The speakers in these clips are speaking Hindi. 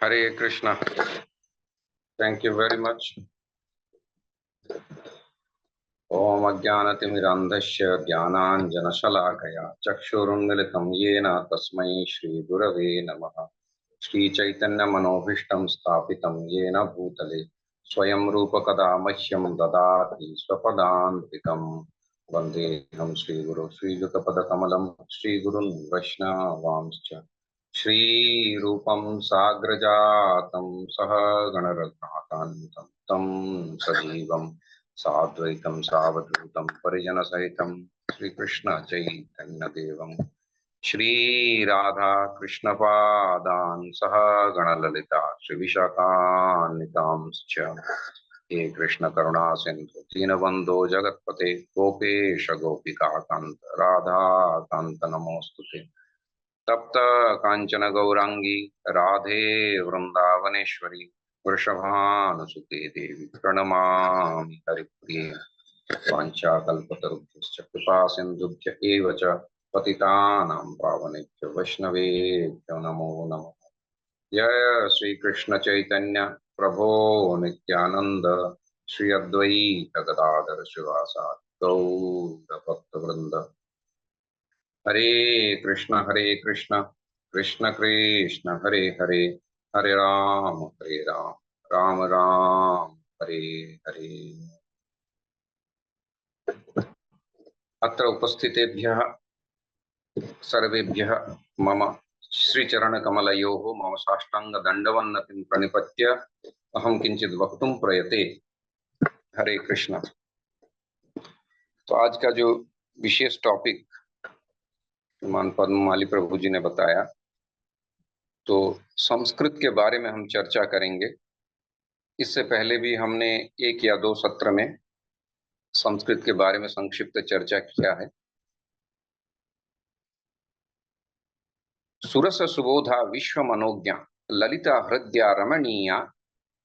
Hare Krishna. Thank you very much. ओम अज्ञानतिमिरान्धस्य ज्ञानाञ्जनशलाकया चक्षुरुन्मिलितं येन तस्मै श्रीगुरवे नमः। श्रीचैतन्यमनोभीष्टं स्थापितं येन भूतले स्वयं रूपकदा मह्यं ददाति स्वपदान्तिकम्। वन्देऽहं श्रीगुरो श्रीयुतपदकमलं श्रीगुरुन् वैष्णवांश्च श्रीरूपं साग्रजातं सहगणरघुनाथान्वितं तं सजीवं साद्वैतं सावधूतं परिजनसहितं श्रीकृष्ण चैतन्यदेवं श्रीराधा कृष्णपादान् सह गणललिता श्रीविशाखान्वितांश्च हे कृष्ण करुणा सिंधु दीनबन्धो जगत्पते गोपेश गोपिकान्त राधा कान्त नमोस्तुते। तप्त कांचन गौरांगी राधे वृंदावनेश्वरी वृषभानुसुते देवी प्रणमामि हरिप्रिये। वाञ्छाकल्पतरुभ्यश्च कृपा सिन्धुभ्य एव च पतितानां पावनेभ्यो वैष्णवेभ्यो नमो नमः। जय श्री कृष्ण चैतन्य प्रभो नित्यानंद श्री अद्वैत गदाधर शिवासादि गौर भक्तवृंद। हरे कृष्ण कृष्ण कृष्ण हरे हरे हरे राम राम राम हरे हरे। अत्र उपस्थितेभ्यः सर्वेभ्यः मम श्रीचरणकमलयोः मम साष्टाङ्गदण्डवन्नतिं प्रणिपत्य अहं किञ्चित् वक्तुं प्रयते। हरे कृष्ण। तो आज का जो विशेष टॉपिक मान पद्ममाली प्रभु जी ने बताया, तो संस्कृत के बारे में हम चर्चा करेंगे। इससे पहले भी हमने एक या दो सत्र में संस्कृत के बारे में संक्षिप्त चर्चा किया है। सुरस सुबोधा विश्व मनोज्ञा ललिता हृदया रमणीया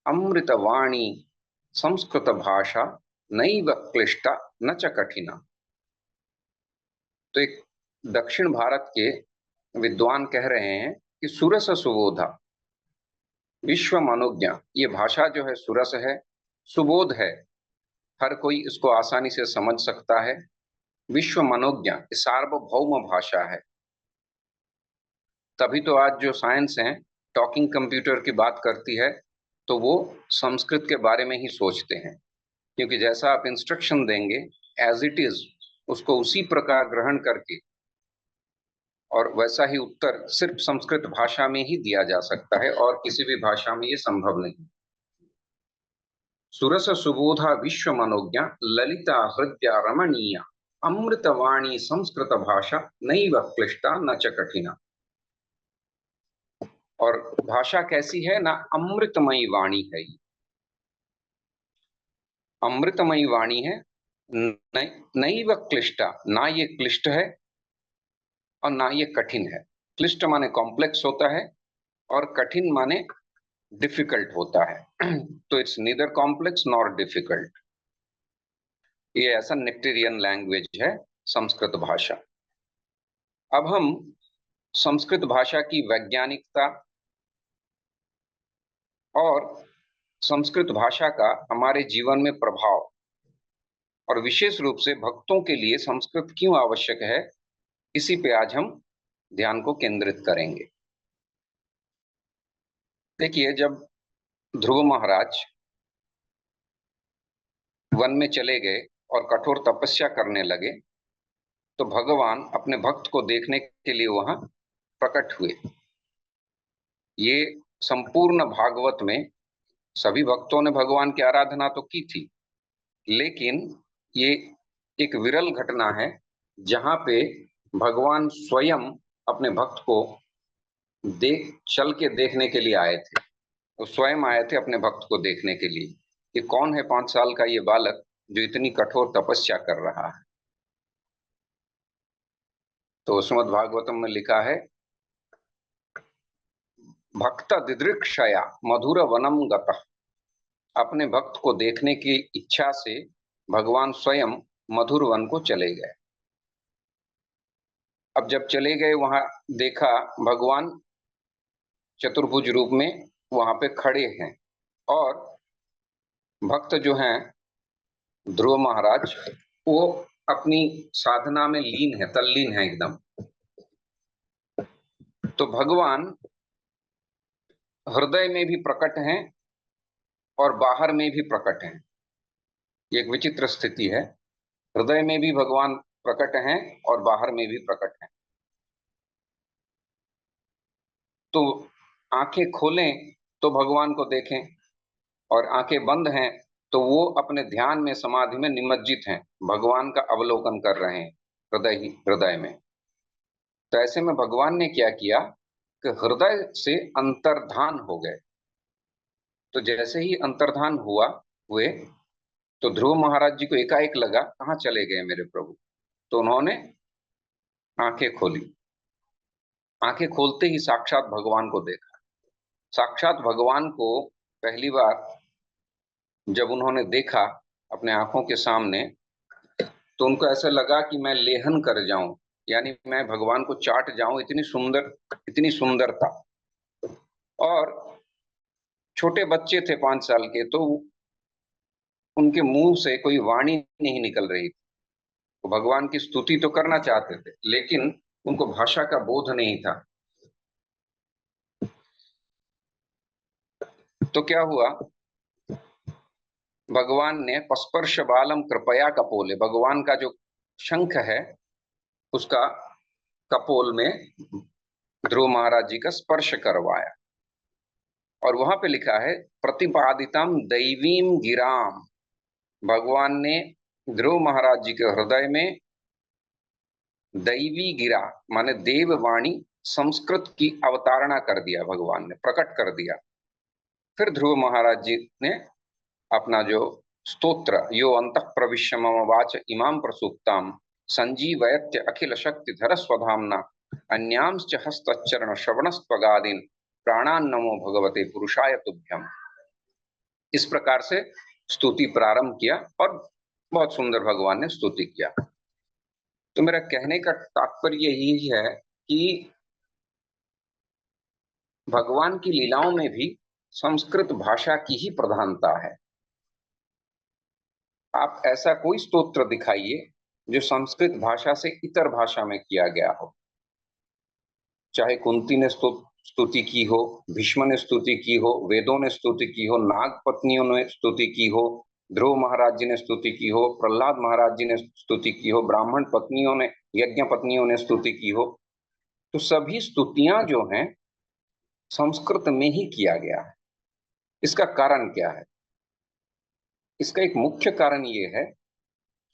अमृतवाणी संस्कृत भाषा नैव क्लिष्टा न च कठिना। तो एक दक्षिण भारत के विद्वान कह रहे हैं कि सुरस सुबोधा विश्व मनोज्ञा, ये भाषा जो है सुरस है, सुबोध है, हर कोई इसको आसानी से समझ सकता है। विश्व मनोज्ञा सार्वभौम भाषा है। तभी तो आज जो साइंस है टॉकिंग कंप्यूटर की बात करती है, तो वो संस्कृत के बारे में ही सोचते हैं, क्योंकि जैसा आप इंस्ट्रक्शन देंगे एज इट इज उसको उसी प्रकार ग्रहण करके और वैसा ही उत्तर सिर्फ संस्कृत भाषा में ही दिया जा सकता है और किसी भी भाषा में ये संभव नहीं। सुरस सुबोधा विश्व मनोज्ञा ललिता हृदया रमणीया अमृतवाणी संस्कृत भाषा नैव क्लिष्टा न च कठिना। और भाषा कैसी है ना, अमृतमयी वाणी है। अमृतमयी वाणी है, नैव क्लिष्टा, ना ये क्लिष्ट है और ना ये कठिन है। क्लिष्ट माने कॉम्प्लेक्स होता है और कठिन माने डिफिकल्ट होता है। तो it's neither complex nor difficult. ये ऐसा नेक्टेरियन लैंग्वेज है संस्कृत भाषा। अब हम संस्कृत भाषा की वैज्ञानिकता और संस्कृत भाषा का हमारे जीवन में प्रभाव और विशेष रूप से भक्तों के लिए संस्कृत क्यों आवश्यक है, इसी पे आज हम ध्यान को केंद्रित करेंगे। देखिए, जब ध्रुव महाराज वन में चले गए और कठोर तपस्या करने लगे, तो भगवान अपने भक्त को देखने के लिए वहां प्रकट हुए। ये संपूर्ण भागवत में सभी भक्तों ने भगवान की आराधना तो की थी, लेकिन ये एक विरल घटना है जहां पे भगवान स्वयं अपने भक्त को चल के देखने के लिए आए थे। वो स्वयं आए थे अपने भक्त को देखने के लिए कि कौन है 5 साल का ये बालक जो इतनी कठोर तपस्या कर रहा है। तो श्रीमद् भागवतम में लिखा है, भक्त दिदृक्षया मधुर वनम गतः। अपने भक्त को देखने की इच्छा से भगवान स्वयं मधुर वन को चले गए। अब जब चले गए, वहां देखा भगवान चतुर्भुज रूप में वहां पे खड़े हैं और भक्त जो हैं ध्रुव महाराज, वो अपनी साधना में लीन है, तल्लीन है एकदम। तो भगवान हृदय में भी प्रकट हैं और बाहर में भी प्रकट हैं। ये एक विचित्र स्थिति है। हृदय में भी भगवान प्रकट हैं और बाहर में भी प्रकट हैं। तो आंखें खोलें तो भगवान को देखें, और आंखें बंद हैं तो वो अपने ध्यान में, समाधि में निमज्जित हैं, भगवान का अवलोकन कर रहे हैं हृदय ही हृदय में। तो ऐसे में भगवान ने क्या किया कि हृदय से अंतर्धान हो गए। तो जैसे ही अंतर्धान हुए तो ध्रुव महाराज जी को एकाएक लगा कहाँ चले गए मेरे प्रभु। तो उन्होंने आंखें खोली। आंखें खोलते ही साक्षात भगवान को देखा। साक्षात भगवान को पहली बार जब उन्होंने देखा अपने आंखों के सामने, तो उनको ऐसा लगा कि मैं लेहन कर जाऊं, यानी मैं भगवान को चाट जाऊं, इतनी सुंदरता। और छोटे बच्चे थे 5 साल के, तो उनके मुंह से कोई वाणी नहीं निकल रही थी। वो भगवान की स्तुति तो करना चाहते थे, लेकिन उनको भाषा का बोध नहीं था। तो क्या हुआ, भगवान ने पस्पर्श बालम कृपया कपोले, भगवान का जो शंख है उसका कपोल में ध्रुव महाराज जी का स्पर्श करवाया। और वहां पे लिखा है प्रतिपादितम दैवीम गिराम, भगवान ने ध्रुव महाराज जी के हृदय में दैवी गिरा माने देववाणी संस्कृत की अवतारणा कर दिया, भगवान ने प्रकट कर दिया। फिर ध्रुव महाराज जी ने अपना जो स्तोत्र यो अंतः प्रविश्य मम वाच इमाम प्रसूक्ताम संजीवयत्य अखिल शक्ति धर स्वधामना अन्यांश्च हस्तचरण श्रवणस्त्वगादीन प्राणान नमो भगवते पुरुषाय तुभ्यम, इस प्रकार से स्तुति प्रारंभ किया और बहुत सुंदर भगवान ने स्तुति किया। तो मेरा कहने का तात्पर्य यही है कि भगवान की लीलाओं में भी संस्कृत भाषा की ही प्रधानता है। आप ऐसा कोई स्तोत्र दिखाइए जो संस्कृत भाषा से इतर भाषा में किया गया हो। चाहे कुंती ने स्तुति की हो, भीष्म ने स्तुति की हो, वेदों ने स्तुति की हो, नाग पत्नियों ने स्तुति की हो, ध्रुव महाराज जी ने स्तुति की हो, प्रहलाद महाराज जी ने स्तुति की हो, ब्राह्मण पत्नियों ने, यज्ञ पत्नियों ने स्तुति की हो, तो सभी स्तुतियां जो हैं संस्कृत में ही किया गया है। इसका कारण क्या है? इसका एक मुख्य कारण ये है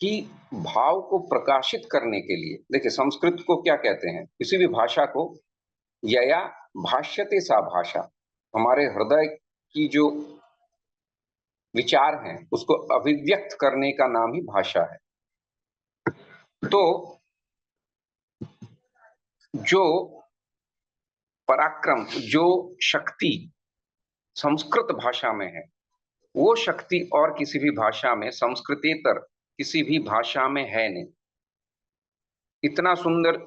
कि भाव को प्रकाशित करने के लिए, देखिए संस्कृत को क्या कहते हैं, किसी भी भाषा को यया भाष्यते सा भाषा, हमारे हृदय की जो विचार हैं उसको अभिव्यक्त करने का नाम ही भाषा है। तो जो पराक्रम, जो शक्ति संस्कृत भाषा में है, वो शक्ति और किसी भी भाषा में, संस्कृतेतर किसी भी भाषा में है नहीं। इतना सुंदर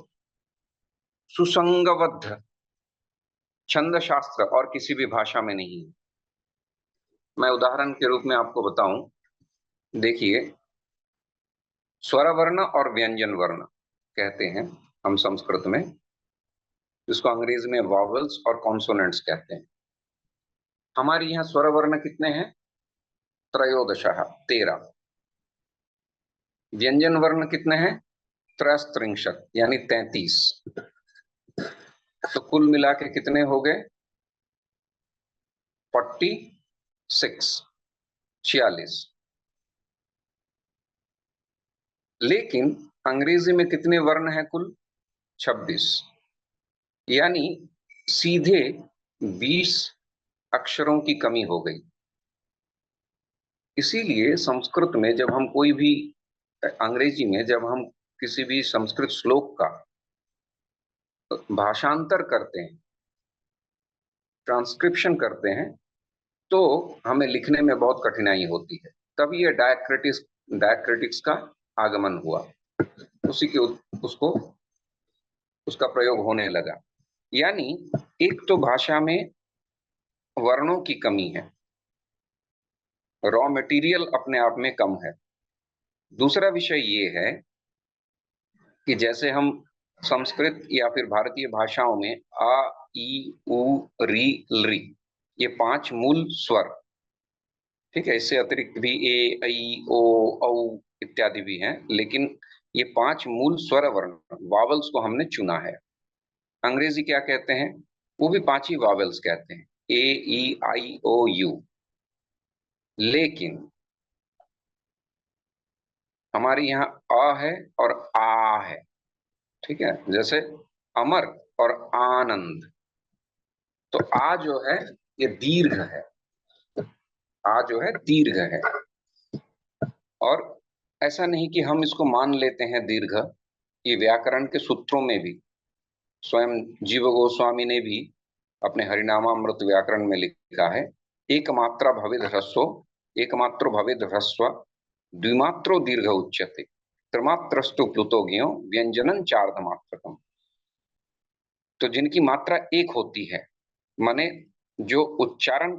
सुसंगबद्ध छंद शास्त्र और किसी भी भाषा में नहीं है। मैं उदाहरण के रूप में आपको बताऊं, देखिए स्वर वर्ण और व्यंजन वर्ण कहते हैं हम संस्कृत में, जिसको अंग्रेजी में वॉवल्स और कॉन्सोनेंट्स कहते हैं। हमारे यहाँ स्वर वर्ण कितने हैं? त्रयोदशः 13। व्यंजन वर्ण कितने हैं? त्रयस्त्रिंशत् यानी 33। तो कुल मिला के कितने हो गए? 46, 46। लेकिन अंग्रेजी में कितने वर्ण हैं कुल? 26, यानी सीधे 20 अक्षरों की कमी हो गई। इसीलिए संस्कृत में जब हम कोई भी, अंग्रेजी में जब हम किसी भी संस्कृत श्लोक का भाषांतर करते हैं, ट्रांसक्रिप्शन करते हैं, तो हमें लिखने में बहुत कठिनाई होती है। तभी ये डायक्रिटिक्स का आगमन हुआ, उसी के उसको उसका प्रयोग होने लगा। यानी एक तो भाषा में वर्णों की कमी है, रॉ मटेरियल अपने आप में कम है। दूसरा विषय ये है कि जैसे हम संस्कृत या फिर भारतीय भाषाओं में आ, ई, उ, री, लृ, ये 5 मूल स्वर, ठीक है, इससे अतिरिक्त भी ए, ऐ, ओ, औ इत्यादि भी हैं, लेकिन ये 5 मूल स्वर वर्ण वावल्स को हमने चुना है। अंग्रेजी क्या कहते हैं? वो भी 5 ही वावल्स कहते हैं, ए, ई, आई, ओ, यू। लेकिन हमारे यहाँ अ है और आ है, ठीक है, जैसे अमर और आनंद। तो आ जो है ये दीर्घ है, आ जो है दीर्घ है। और ऐसा नहीं कि हम इसको मान लेते हैं दीर्घ, ये व्याकरण के सूत्रों में भी स्वयं जीव गोस्वामी ने भी अपने हरिनामामृत व्याकरण में लिखा है, एकमात्रा भवेद ह्रस्व, एकमात्रो भवेद ह्रस्व, द्विमात्रो दीर्घ उच्यते, त्रिमात्रस्तु प्लुतो ज्ञो व्यंजनन चार्धमात्रकम। तो जिनकी मात्रा एक होती है, माने जो उच्चारण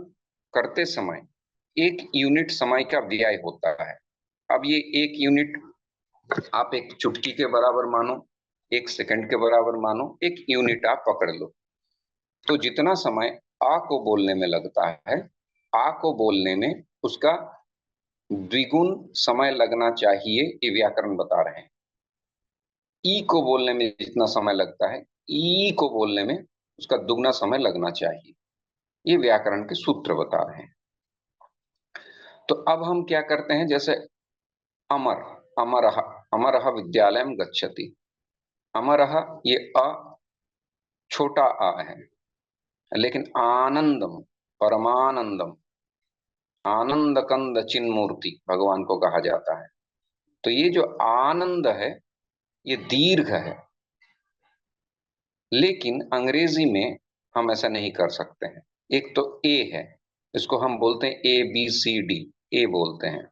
करते समय 1 यूनिट समय का व्यय होता है। अब ये 1 यूनिट आप एक चुटकी के बराबर मानो, 1 सेकंड के बराबर मानो, 1 यूनिट आप पकड़ लो। तो जितना समय आ को बोलने में लगता है, आ को बोलने में उसका द्विगुण समय लगना चाहिए, ये व्याकरण बता रहे हैं। ई को बोलने में जितना समय लगता है, ई को बोलने में उसका दुगना समय लगना चाहिए, ये व्याकरण के सूत्र बता रहे हैं। तो अब हम क्या करते हैं, जैसे अमर, अमरः, अमरः विद्यालयम गच्छति, अमरः ये अ छोटा आ है, लेकिन आनंदम, परमानंदम, आनंद कंद चिन्मूर्ति भगवान को कहा जाता है। तो ये जो आनंद है ये दीर्घ है, लेकिन अंग्रेजी में हम ऐसा नहीं कर सकते हैं। एक तो ए है, इसको हम बोलते हैं ए बी सी डी, ए बोलते हैं।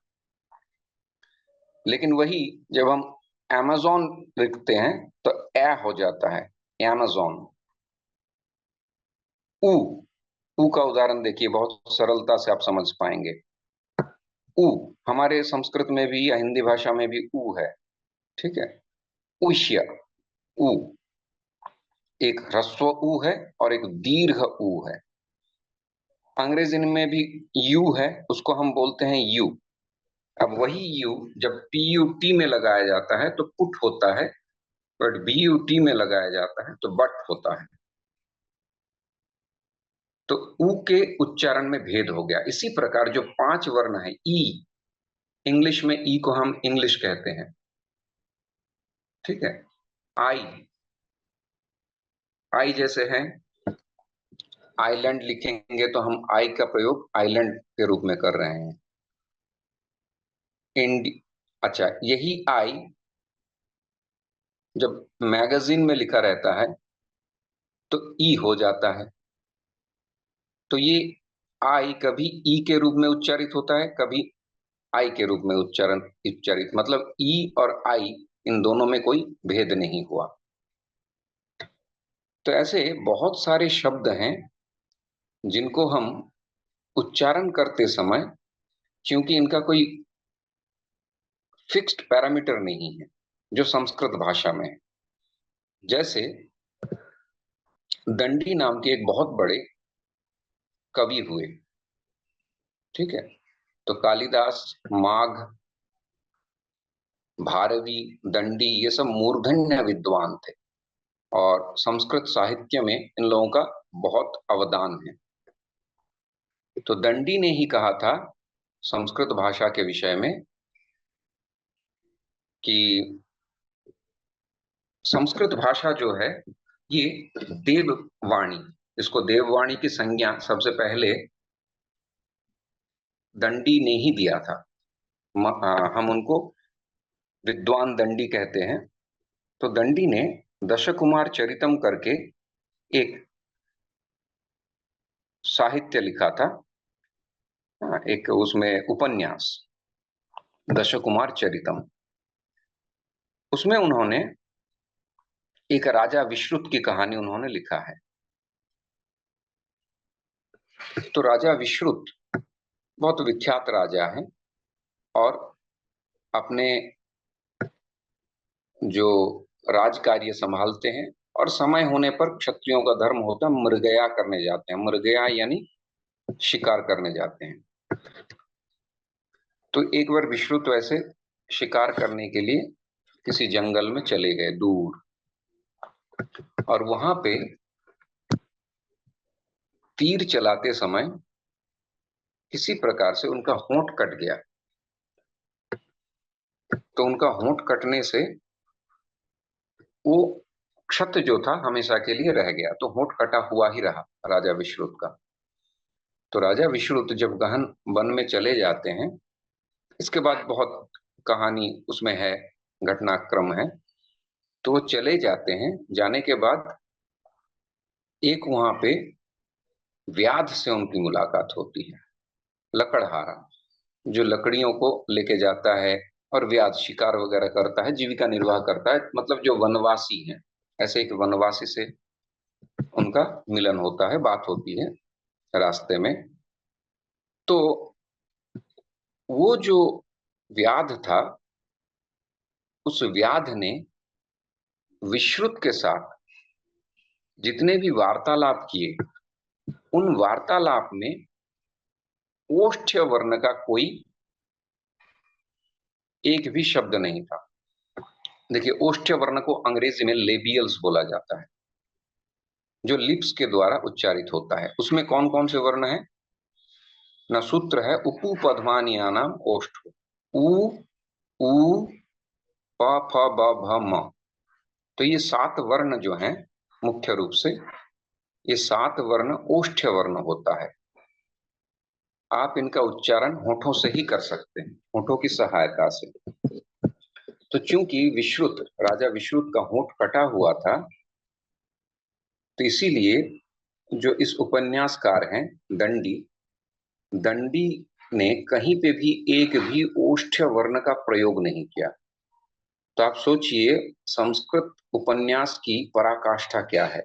लेकिन वही जब हम amazon लिखते हैं तो ए हो जाता है, amazon। ऊ, ऊ का उदाहरण देखिए, बहुत सरलता से आप समझ पाएंगे। ऊ हमारे संस्कृत में भी या हिंदी भाषा में भी ऊ है, ठीक है। उष्य, ऊ, एक ह्रस्व ऊ है और एक दीर्घ ऊ है। अंग्रेजी में भी यू है, उसको हम बोलते हैं यू। अब वही यू जब पीयूटी में लगाया जाता है तो पुट होता है, बट बीयूटी में लगाया जाता है तो बट होता है। तो ऊ के उच्चारण में भेद हो गया। इसी प्रकार जो 5 वर्ण है, ई, इंग्लिश में ई को हम इंग्लिश कहते हैं, ठीक है। आई, आई जैसे है, आइलैंड लिखेंगे तो हम आई का प्रयोग आइलैंड के रूप में कर रहे हैं। इंडी, अच्छा, यही आई जब मैगजीन में लिखा रहता है तो ई हो जाता है। तो ये आई कभी ई के रूप में उच्चारित होता है, कभी आई के रूप में उच्चारित, मतलब ई और आई इन दोनों में कोई भेद नहीं हुआ। तो ऐसे बहुत सारे शब्द हैं जिनको हम उच्चारण करते समय, क्योंकि इनका कोई फिक्स्ड पैरामीटर नहीं है जो संस्कृत भाषा में है। जैसे दंडी नाम के एक बहुत बड़े कवि हुए, ठीक है। तो कालिदास, माघ, भारवी, दंडी ये सब मूर्धन्य विद्वान थे, और संस्कृत साहित्य में इन लोगों का बहुत अवदान है। तो दंडी ने ही कहा था संस्कृत भाषा के विषय में कि संस्कृत भाषा जो है ये देववाणी, इसको देववाणी की संज्ञा सबसे पहले दंडी ने ही दिया था। हम उनको विद्वान दंडी कहते हैं। तो दंडी ने दशकुमार चरितम करके एक साहित्य लिखा था, एक उसमें उपन्यास, दशकुमार चरितम। उसमें उन्होंने एक राजा विश्रुत की कहानी उन्होंने लिखा है। तो राजा विश्रुत बहुत विख्यात राजा हैं और अपने जो राज कार्य संभालते हैं, और समय होने पर क्षत्रियों का धर्म होता है मृगया करने जाते हैं। मृगया यानी शिकार करने जाते हैं। तो एक बार विश्रुत वैसे शिकार करने के लिए किसी जंगल में चले गए दूर, और वहां पे तीर चलाते समय किसी प्रकार से उनका होंठ कट गया। तो उनका होंठ कटने से वो क्षत जो था हमेशा के लिए रह गया, तो होंठ कटा हुआ ही रहा राजा विश्रुत का। तो राजा विश्रुत जब गहन वन में चले जाते हैं, इसके बाद बहुत कहानी उसमें है, घटनाक्रम है। तो वो चले जाते हैं, जाने के बाद एक वहां पे व्याध से उनकी मुलाकात होती है, लकड़हारा, जो लकड़ियों को लेके जाता है और व्याध शिकार वगैरह करता है, जीविका निर्वाह करता है, मतलब जो वनवासी हैं। ऐसे एक वनवासी से उनका मिलन होता है, बात होती है रास्ते में। तो वो जो व्याध था, उस व्याध ने विश्रुत के साथ जितने भी वार्तालाप किए, उन वार्तालाप में ओष्ठ्य वर्ण का कोई एक भी शब्द नहीं था। देखिए, ओष्ठ्य वर्ण को अंग्रेजी में लेबियल्स बोला जाता है, जो लिप्स के द्वारा उच्चारित होता है। उसमें कौन कौन से वर्ण है? न सूत्र है, उपू पद्मानिया नाम ओष्ठ, उ उ प फ ब भ म। तो ये 7 वर्ण जो हैं, मुख्य रूप से ये 7 वर्ण ओष्ठ्य वर्ण होता है। आप इनका उच्चारण होठों से ही कर सकते हैं, होठों की सहायता से। तो चूंकि विश्रुत, राजा विश्रुत का होंठ कटा हुआ था, तो इसीलिए जो इस उपन्यासकार हैं दंडी, दंडी ने कहीं पे भी एक भी ओष्ठ्य वर्ण का प्रयोग नहीं किया। तो आप सोचिए संस्कृत उपन्यास की पराकाष्ठा क्या है।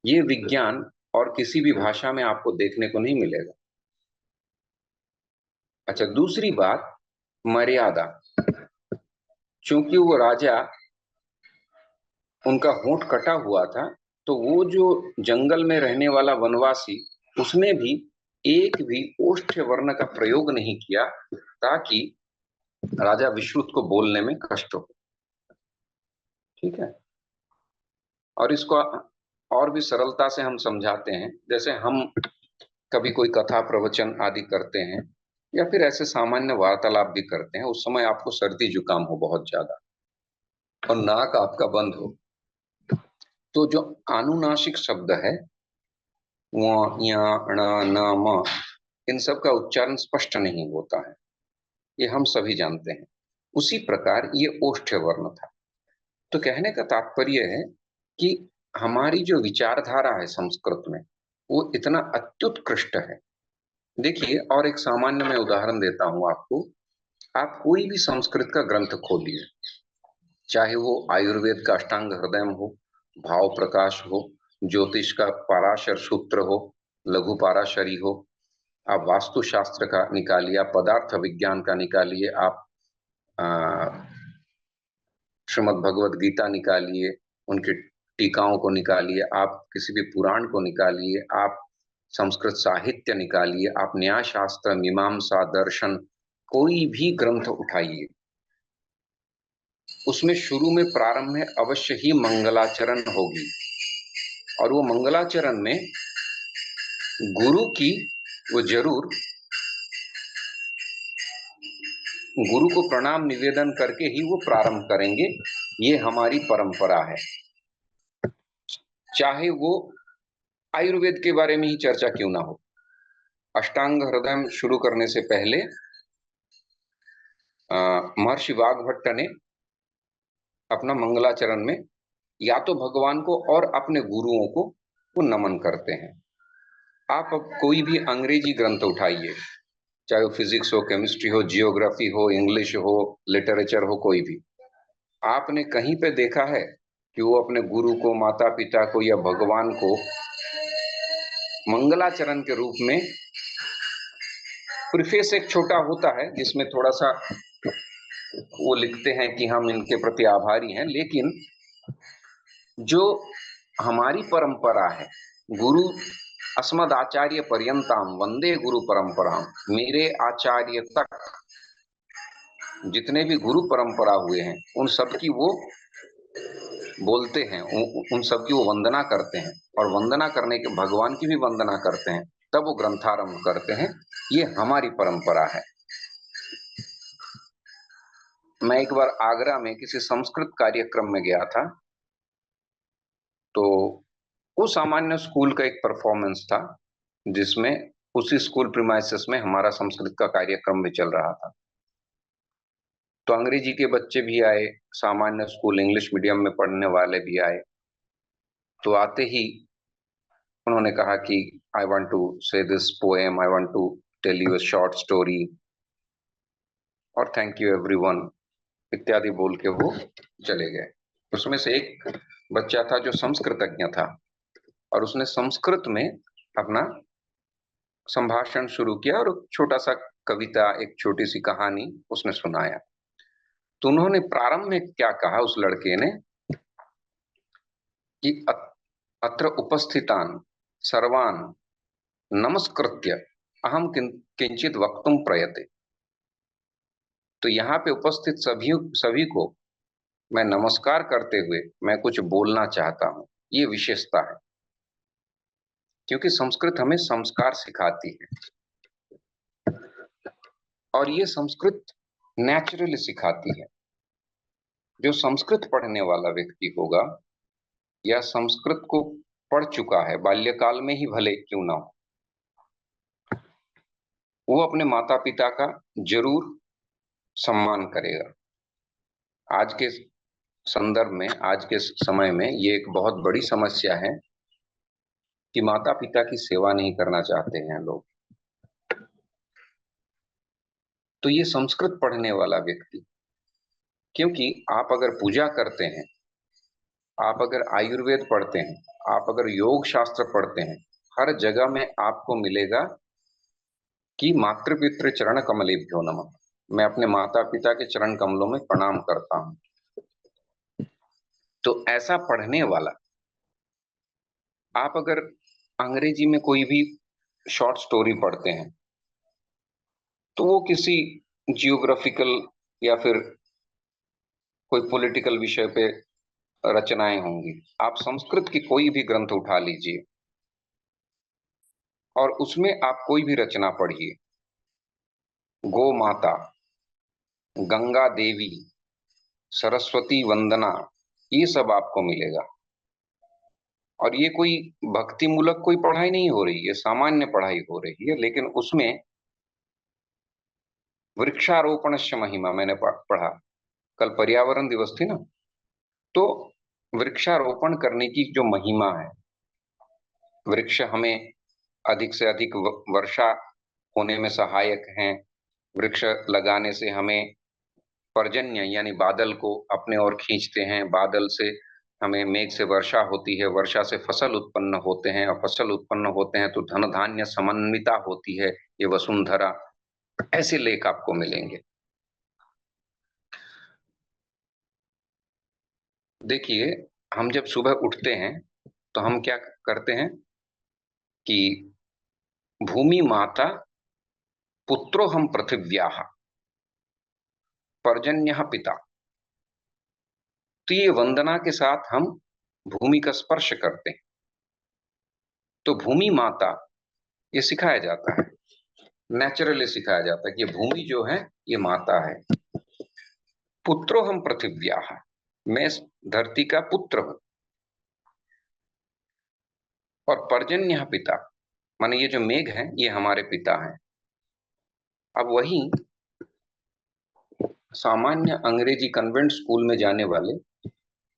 ये विज्ञान और किसी भी भाषा में आपको देखने को नहीं मिलेगा। अच्छा, दूसरी बात, मर्यादा। चूंकि वो राजा, उनका होंठ कटा हुआ था, तो वो जो जंगल में रहने वाला वनवासी, उसने भी एक भी ओष्ठ्य वर्ण का प्रयोग नहीं किया, ताकि राजा विश्रुत को बोलने में कष्ट हो। ठीक है। और इसको और भी सरलता से हम समझाते हैं, जैसे हम कभी कोई कथा प्रवचन आदि करते हैं, या फिर ऐसे सामान्य वार्तालाप भी करते हैं, उस समय आपको सर्दी जुकाम हो बहुत ज्यादा और नाक आपका बंद हो, तो जो आनुनासिक शब्द है व या ण न म, इन सब का उच्चारण स्पष्ट नहीं होता है, ये हम सभी जानते हैं। उसी प्रकार ये ओष्ठ्य वर्ण था। तो कहने का तात्पर्य है कि हमारी जो विचारधारा है संस्कृत में, वो इतना अत्युत्कृष्ट है। देखिए, और एक सामान्य मैं उदाहरण देता हूं आपको। आप कोई भी संस्कृत का ग्रंथ खोलिए, चाहे वो आयुर्वेद का अष्टांग हृदय हो, भाव प्रकाश हो, ज्योतिष का पाराशर सूत्र हो, लघु पाराशरी हो, आप वास्तुशास्त्र का निकालिए, आप पदार्थ विज्ञान का निकालिए, आप श्रीमद् भगवद गीता निकालिए, उनकी टीकाओं को निकालिए, आप किसी भी पुराण को निकालिए, आप संस्कृत साहित्य निकालिए, आप न्याय शास्त्र, मीमांसा, दर्शन, कोई भी ग्रंथ उठाइए, उसमें शुरू में प्रारंभ में अवश्य ही मंगलाचरण होगी। और वो मंगलाचरण में गुरु की, वो जरूर गुरु को प्रणाम निवेदन करके ही वो प्रारंभ करेंगे। ये हमारी परंपरा है। चाहे वो आयुर्वेद के बारे में ही चर्चा क्यों ना हो, अष्टांग हृदय शुरू करने से पहले महर्षि वाग्भट्ट ने अपना मंगलाचरण में या तो भगवान को और अपने गुरुओं को वो नमन करते हैं। आप अब कोई भी अंग्रेजी ग्रंथ उठाइए, चाहे वो फिजिक्स हो, केमिस्ट्री हो, जियोग्राफी हो, इंग्लिश हो, लिटरेचर हो, कोई भी, आपने कहीं पे देखा है कि वो अपने गुरु को, माता पिता को या भगवान को मंगलाचरण के रूप में प्रीफेस एक छोटा होता है जिसमें थोड़ा सा वो लिखते हैं कि हम इनके प्रति आभारी हैं, लेकिन जो हमारी परंपरा है, गुरु अस्मद आचार्य पर्यंताम वंदे गुरु परंपराम, मेरे आचार्य तक जितने भी गुरु परंपरा हुए हैं उन सब की वो बोलते हैं, उन सब की वो वंदना करते हैं, और वंदना करने के भगवान की भी वंदना करते हैं, तब वो ग्रंथारंभ करते हैं। ये हमारी परंपरा है। मैं एक बार आगरा में किसी संस्कृत कार्यक्रम में गया था, तो वो सामान्य स्कूल का एक परफॉर्मेंस था जिसमें उसी स्कूल प्रीमाइसेस में हमारा संस्कृत का कार्यक्रम भी चल रहा था। तो अंग्रेजी के बच्चे भी आए, सामान्य स्कूल इंग्लिश मीडियम में पढ़ने वाले भी आए। तो आते ही उन्होंने कहा कि I want to say this poem, I want to tell you a short story, और थैंक यू एवरीवन इत्यादि बोल के वो चले गए। उसमें से एक बच्चा था जो संस्कृतज्ञ था, और उसने संस्कृत में अपना संभाषण शुरू किया और छोटा सा कविता, एक छोटी सी कहानी उसने सुनाया। तो उन्होंने प्रारंभ में क्या कहा उस लड़के ने कि अत्र उपस्थितान सर्वान नमस्कृत्य अहम किंचित वक्तुम प्रयते। तो यहाँ पे उपस्थित सभी सभी को मैं नमस्कार करते हुए मैं कुछ बोलना चाहता हूँ। ये विशेषता है, क्योंकि संस्कृत हमें संस्कार सिखाती है, और ये संस्कृत नेचुरली सिखाती है। जो संस्कृत पढ़ने वाला व्यक्ति होगा या संस्कृत को पढ़ चुका है बाल्यकाल में ही भले क्यों ना हो, वो अपने माता पिता का जरूर सम्मान करेगा। आज के संदर्भ में, आज के समय में ये एक बहुत बड़ी समस्या है कि माता पिता की सेवा नहीं करना चाहते हैं लोग। तो ये संस्कृत पढ़ने वाला व्यक्ति, क्योंकि आप अगर पूजा करते हैं, आप अगर आयुर्वेद पढ़ते हैं, आप अगर योग शास्त्र पढ़ते हैं, हर जगह में आपको मिलेगा कि मातृपितृ चरण कमलेभ्यो नमः, मैं अपने माता पिता के चरण कमलों में प्रणाम करता हूं। तो ऐसा पढ़ने वाला, आप अगर अंग्रेजी में कोई भी शॉर्ट स्टोरी पढ़ते हैं तो वो किसी जियोग्राफिकल या फिर कोई पॉलिटिकल विषय पे रचनाएं होंगी। आप संस्कृत की कोई भी ग्रंथ उठा लीजिए और उसमें आप कोई भी रचना पढ़िए, गो माता, गंगा देवी, सरस्वती वंदना, ये सब आपको मिलेगा। और ये कोई भक्ति मूलक कोई पढ़ाई नहीं हो रही है, सामान्य पढ़ाई हो रही है, लेकिन उसमें वृक्षारोपणस्य महिमा मैंने पढ़ा, कल पर्यावरण दिवस थी ना, तो वृक्षारोपण करने की जो महिमा है, वृक्ष हमें अधिक से अधिक वर्षा होने में सहायक हैं। वृक्ष लगाने से हमें पर्जन्य यानी बादल को अपने ओर खींचते हैं, बादल से हमें मेघ से वर्षा होती है, वर्षा से फसल उत्पन्न होते हैं, और फसल उत्पन्न होते हैं तो धन धान्य समन्विता होती है, ये वसुंधरा। ऐसे लेख आपको मिलेंगे। देखिए, हम जब सुबह उठते हैं तो हम क्या करते हैं कि भूमि माता पुत्रो हम पृथिव्याः पर्जन्य पिता, तो ये वंदना के साथ हम भूमि का स्पर्श करते हैं। तो भूमि माता ये सिखाया जाता है, नेचुरली सिखाया जाता है कि ये भूमि जो है ये माता है। पुत्रो हम पृथिव्याः, मैं इस धरती का पुत्र हूं। और पर्जन्य पिता माने ये जो मेघ है ये हमारे पिता हैं। अब वही सामान्य अंग्रेजी कन्वेंट स्कूल में जाने वाले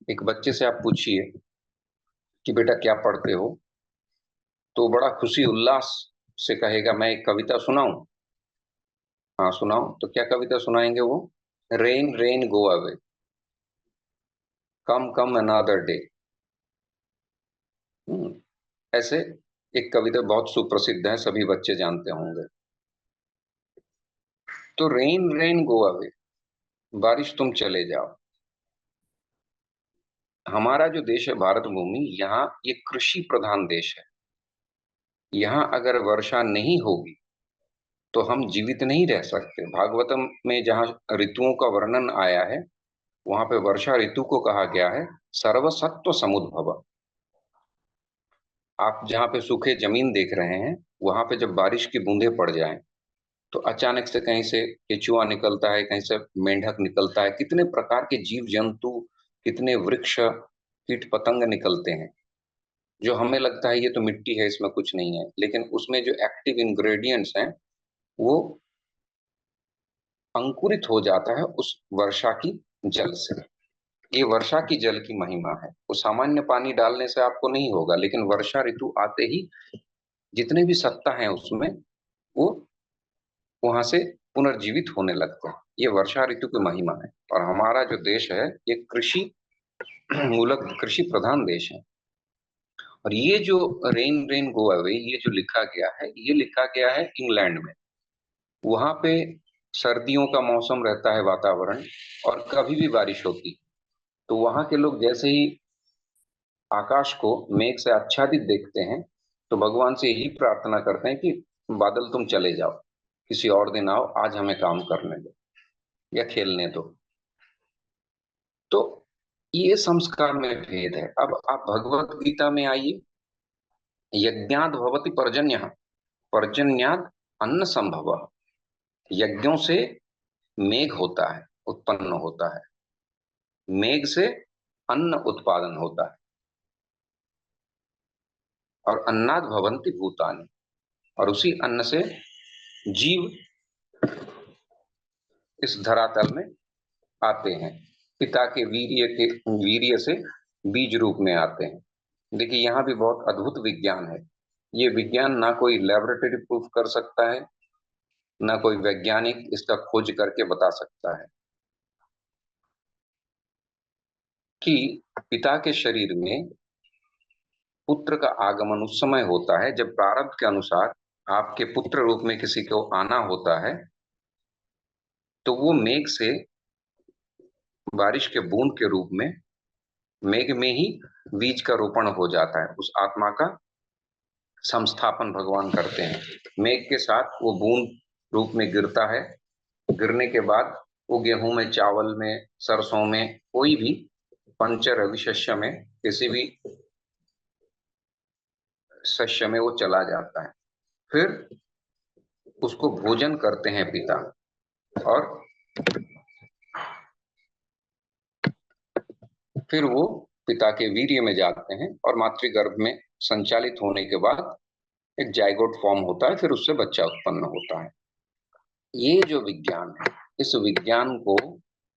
एक बच्चे से आप पूछिए कि बेटा क्या पढ़ते हो, तो बड़ा खुशी उल्लास से कहेगा मैं एक कविता सुनाऊं। हाँ सुनाओ, तो क्या कविता सुनाएंगे वो? रेन रेन गो अवे, कम कम अनदर डे। ऐसे एक कविता बहुत सुप्रसिद्ध है, सभी बच्चे जानते होंगे। तो रेन रेन गो अवे, बारिश तुम चले जाओ। हमारा जो देश है भारत भूमि, यहाँ ये कृषि प्रधान देश है। यहाँ अगर वर्षा नहीं होगी तो हम जीवित नहीं रह सकते। भागवतम में जहाँ ऋतुओं का वर्णन आया है, वहां पे वर्षा ऋतु को कहा गया है सर्वसत्व समुद्भव। आप जहाँ पे सूखे जमीन देख रहे हैं, वहां पे जब बारिश की बूंदें पड़ जाएं, तो अचानक से कहीं से केचुआ निकलता है, कहीं से मेंढक निकलता है, कितने प्रकार के जीव जंतु, कितने वृक्ष, कीट पतंग निकलते हैं। जो हमें लगता है ये तो मिट्टी है, इसमें कुछ नहीं है, लेकिन उसमें जो एक्टिव इंग्रेडिएंट्स हैं वो अंकुरित हो जाता है उस वर्षा की जल से। ये वर्षा की जल की महिमा है। वो सामान्य पानी डालने से आपको नहीं होगा, लेकिन वर्षा ऋतु आते ही जितने भी सत्ता है उसमें, वो वहां से पुनर्जीवित होने लगते हैं। ये वर्षा ऋतु की महिमा है। और हमारा जो देश है ये कृषि मूलक कृषि प्रधान देश है। और ये जो रेन रेन गो अवे, ये जो लिखा गया है, ये लिखा गया है इंग्लैंड में। वहां पे सर्दियों का मौसम रहता है, वातावरण, और कभी भी बारिश होती। तो वहां के लोग जैसे ही आकाश को मेघ से आच्छादित देखते हैं, तो भगवान से यही प्रार्थना करते हैं कि बादल तुम चले जाओ, किसी और दिन आओ, आज हमें काम करने दो या खेलने दो। तो ये संस्कार में भेद है। अब आप भगवत गीता में आइए। यज्ञाद भवति पर्जन्य, पर्जन्याद अन्न संभव। यज्ञों से मेघ होता है, उत्पन्न होता है। मेघ से अन्न उत्पादन होता है। और अन्नाद भवन्ति भूतानि, और उसी अन्न से जीव इस धरातल में आते हैं। पिता के वीर्य से बीज रूप में आते हैं। देखिए, यहाँ भी बहुत अद्भुत विज्ञान है। ये विज्ञान ना कोई लेबोरेटरी प्रूफ कर सकता है, ना कोई वैज्ञानिक इसका खोज करके बता सकता है कि पिता के शरीर में पुत्र का आगमन उस समय होता है जब प्रारब्ध के अनुसार आपके पुत्र रूप में किसी को आना होता है। तो वो मेघ से बारिश के बूंद के रूप में, मेघ में ही बीज का रोपण हो जाता है। उस आत्मा का संस्थापन भगवान करते हैं। मेघ के साथ वो बूंद रूप में गिरता है। गिरने के बाद वो गेहूं में, चावल में, सरसों में, कोई भी पंचर रवि शस्य में, किसी भी शस्य में वो चला जाता है। फिर उसको भोजन करते हैं पिता, और फिर वो पिता के वीर्य में जाते हैं, और मातृगर्भ में संचालित होने के बाद एक जाइगोट फॉर्म होता है, फिर उससे बच्चा उत्पन्न होता है। ये जो विज्ञान है, इस विज्ञान को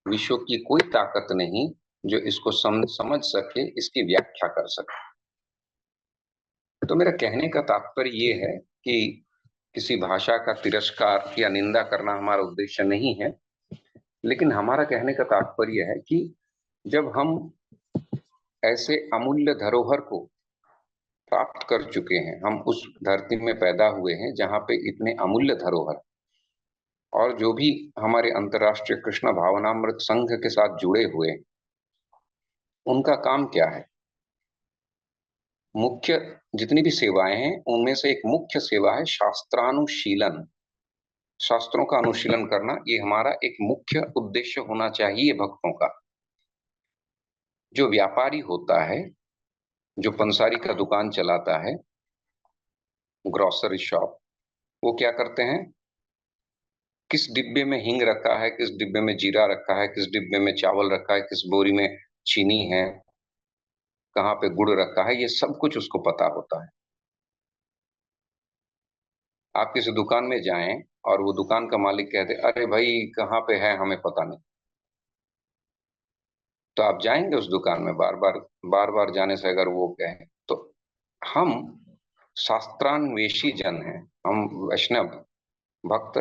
विश्व की कोई ताकत नहीं जो इसको समझ सके, इसकी व्याख्या कर सके। तो मेरा कहने का तात्पर्य ये है कि किसी भाषा का तिरस्कार या निंदा करना हमारा उद्देश्य नहीं है, लेकिन हमारा कहने का तात्पर्य है कि जब हम ऐसे अमूल्य धरोहर को प्राप्त कर चुके हैं, हम उस धरती में पैदा हुए हैं जहाँ पे इतने अमूल्य धरोहर, और जो भी हमारे अंतर्राष्ट्रीय कृष्ण भावनामृत संघ के साथ जुड़े हुए, उनका काम क्या है? मुख्य जितनी भी सेवाएं हैं उनमें से एक मुख्य सेवा है शास्त्रानुशीलन। शास्त्रों का अनुशीलन करना, ये हमारा एक मुख्य उद्देश्य होना चाहिए भक्तों का। जो व्यापारी होता है, जो पंसारी का दुकान चलाता है, ग्रोसरी शॉप, वो क्या करते हैं? किस डिब्बे में हींग रखा है, किस डिब्बे में जीरा रखा है, किस डिब्बे में चावल रखा है, किस बोरी में चीनी है, कहाँ पे गुड़ रखा है, ये सब कुछ उसको पता होता है। आप किसी दुकान में जाएं और वो दुकान का मालिक कहते अरे भाई कहाँ पे है हमें पता नहीं, तो आप जाएंगे उस दुकान में? बार बार जाने से अगर वो कहे तो। हम शास्त्रान्वेषी जन हैं, हम वैष्णव भक्त।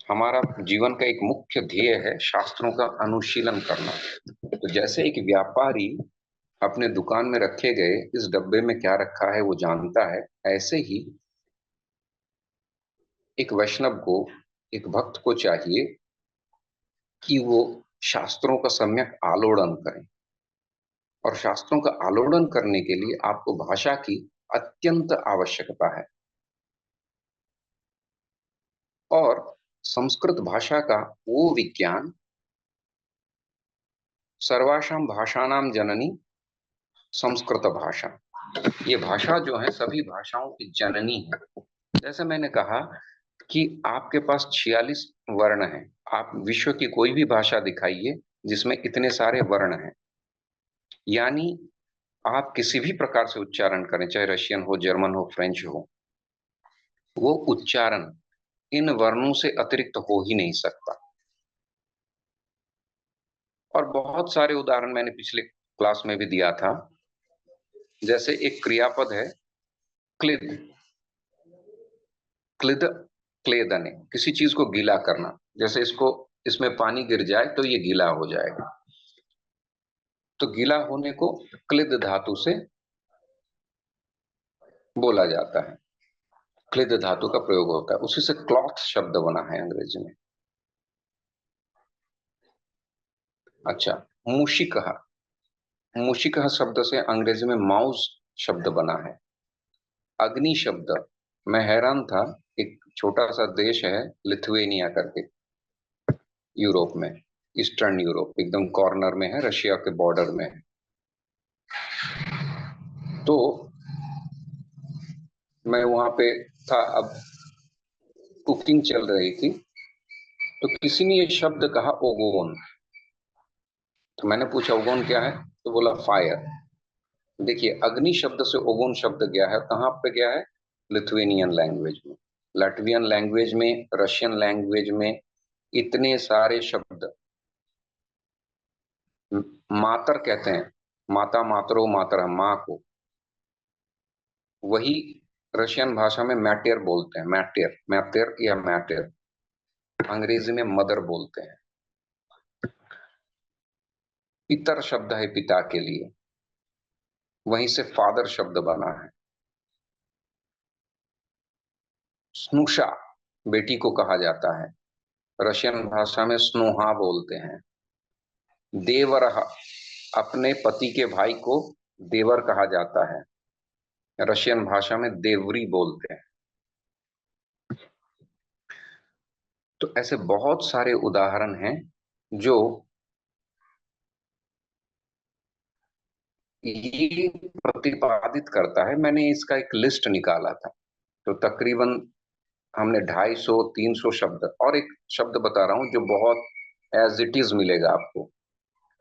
हमारा जीवन का एक मुख्य ध्येय है शास्त्रों का अनुशीलन करना। तो जैसे एक व्यापारी अपने दुकान में रखे गए इस डब्बे में क्या रखा है वो जानता है, ऐसे ही एक वैष्णव को, एक भक्त को चाहिए कि वो शास्त्रों का सम्यक आलोड़न करें। और शास्त्रों का आलोड़न करने के लिए आपको भाषा की अत्यंत आवश्यकता है। और संस्कृत भाषा का वो विज्ञान, सर्वासाम भाषाणाम जननी संस्कृत भाषा, ये भाषा जो है सभी भाषाओं की जननी है। जैसे मैंने कहा कि आपके पास 46 वर्ण हैं। आप विश्व की कोई भी भाषा दिखाइए जिसमें इतने सारे वर्ण हैं, यानी आप किसी भी प्रकार से उच्चारण करें, चाहे रशियन हो, जर्मन हो, फ्रेंच हो, वो उच्चारण इन वर्णों से अतिरिक्त हो ही नहीं सकता। और बहुत सारे उदाहरण मैंने पिछले क्लास में भी दिया था। जैसे एक क्रियापद है क्लिद, क्लिद, क्लेदने, किसी चीज को गीला करना। जैसे इसको, इसमें पानी गिर जाए तो ये गीला हो जाएगा। तो गीला होने को क्लिद धातु से बोला जाता है, क्लिद धातु का प्रयोग होता है, उसी से क्लॉथ शब्द बना है अंग्रेजी में। अच्छा, मूषिकः, मूषिकः शब्द से अंग्रेजी में माउस शब्द बना है। अग्नि शब्द, मैं हैरान था, एक छोटा सा देश है लिथुएनिया करके, यूरोप में, ईस्टर्न यूरोप, एकदम कॉर्नर में है, रशिया के बॉर्डर में है। तो मैं वहां पे था, अब कुकिंग चल रही थी, तो किसी ने ये शब्द कहा ओगोन। तो मैंने पूछा ओगोन क्या है, तो बोला फायर। देखिए, अग्नि शब्द से ओगोन शब्द गया है, कहाँ पे गया है? लिथुएनियन लैंग्वेज में, लैट्वियन लैंग्वेज में, रशियन लैंग्वेज में, इतने सारे शब्द। मातर कहते हैं, माता, मातरो, मातर, माँ को, वही रशियन भाषा में मैटेर बोलते हैं, मैटेर, मैटेर या मैटेर, अंग्रेजी में मदर बोलते हैं। पितर शब्द है पिता के लिए, वहीं से फादर शब्द बना है। स्नुषा बेटी को कहा जाता है, रशियन भाषा में स्नोहा बोलते हैं। देवरह, अपने पति के भाई को देवर कहा जाता है, रशियन भाषा में देवरी बोलते हैं। तो ऐसे बहुत सारे उदाहरण हैं जो ये प्रतिपादित करता है। मैंने इसका एक लिस्ट निकाला था, तो तकरीबन हमने 250-300 शब्द, और एक शब्द बता रहा हूं जो बहुत एज इट इज मिलेगा आपको।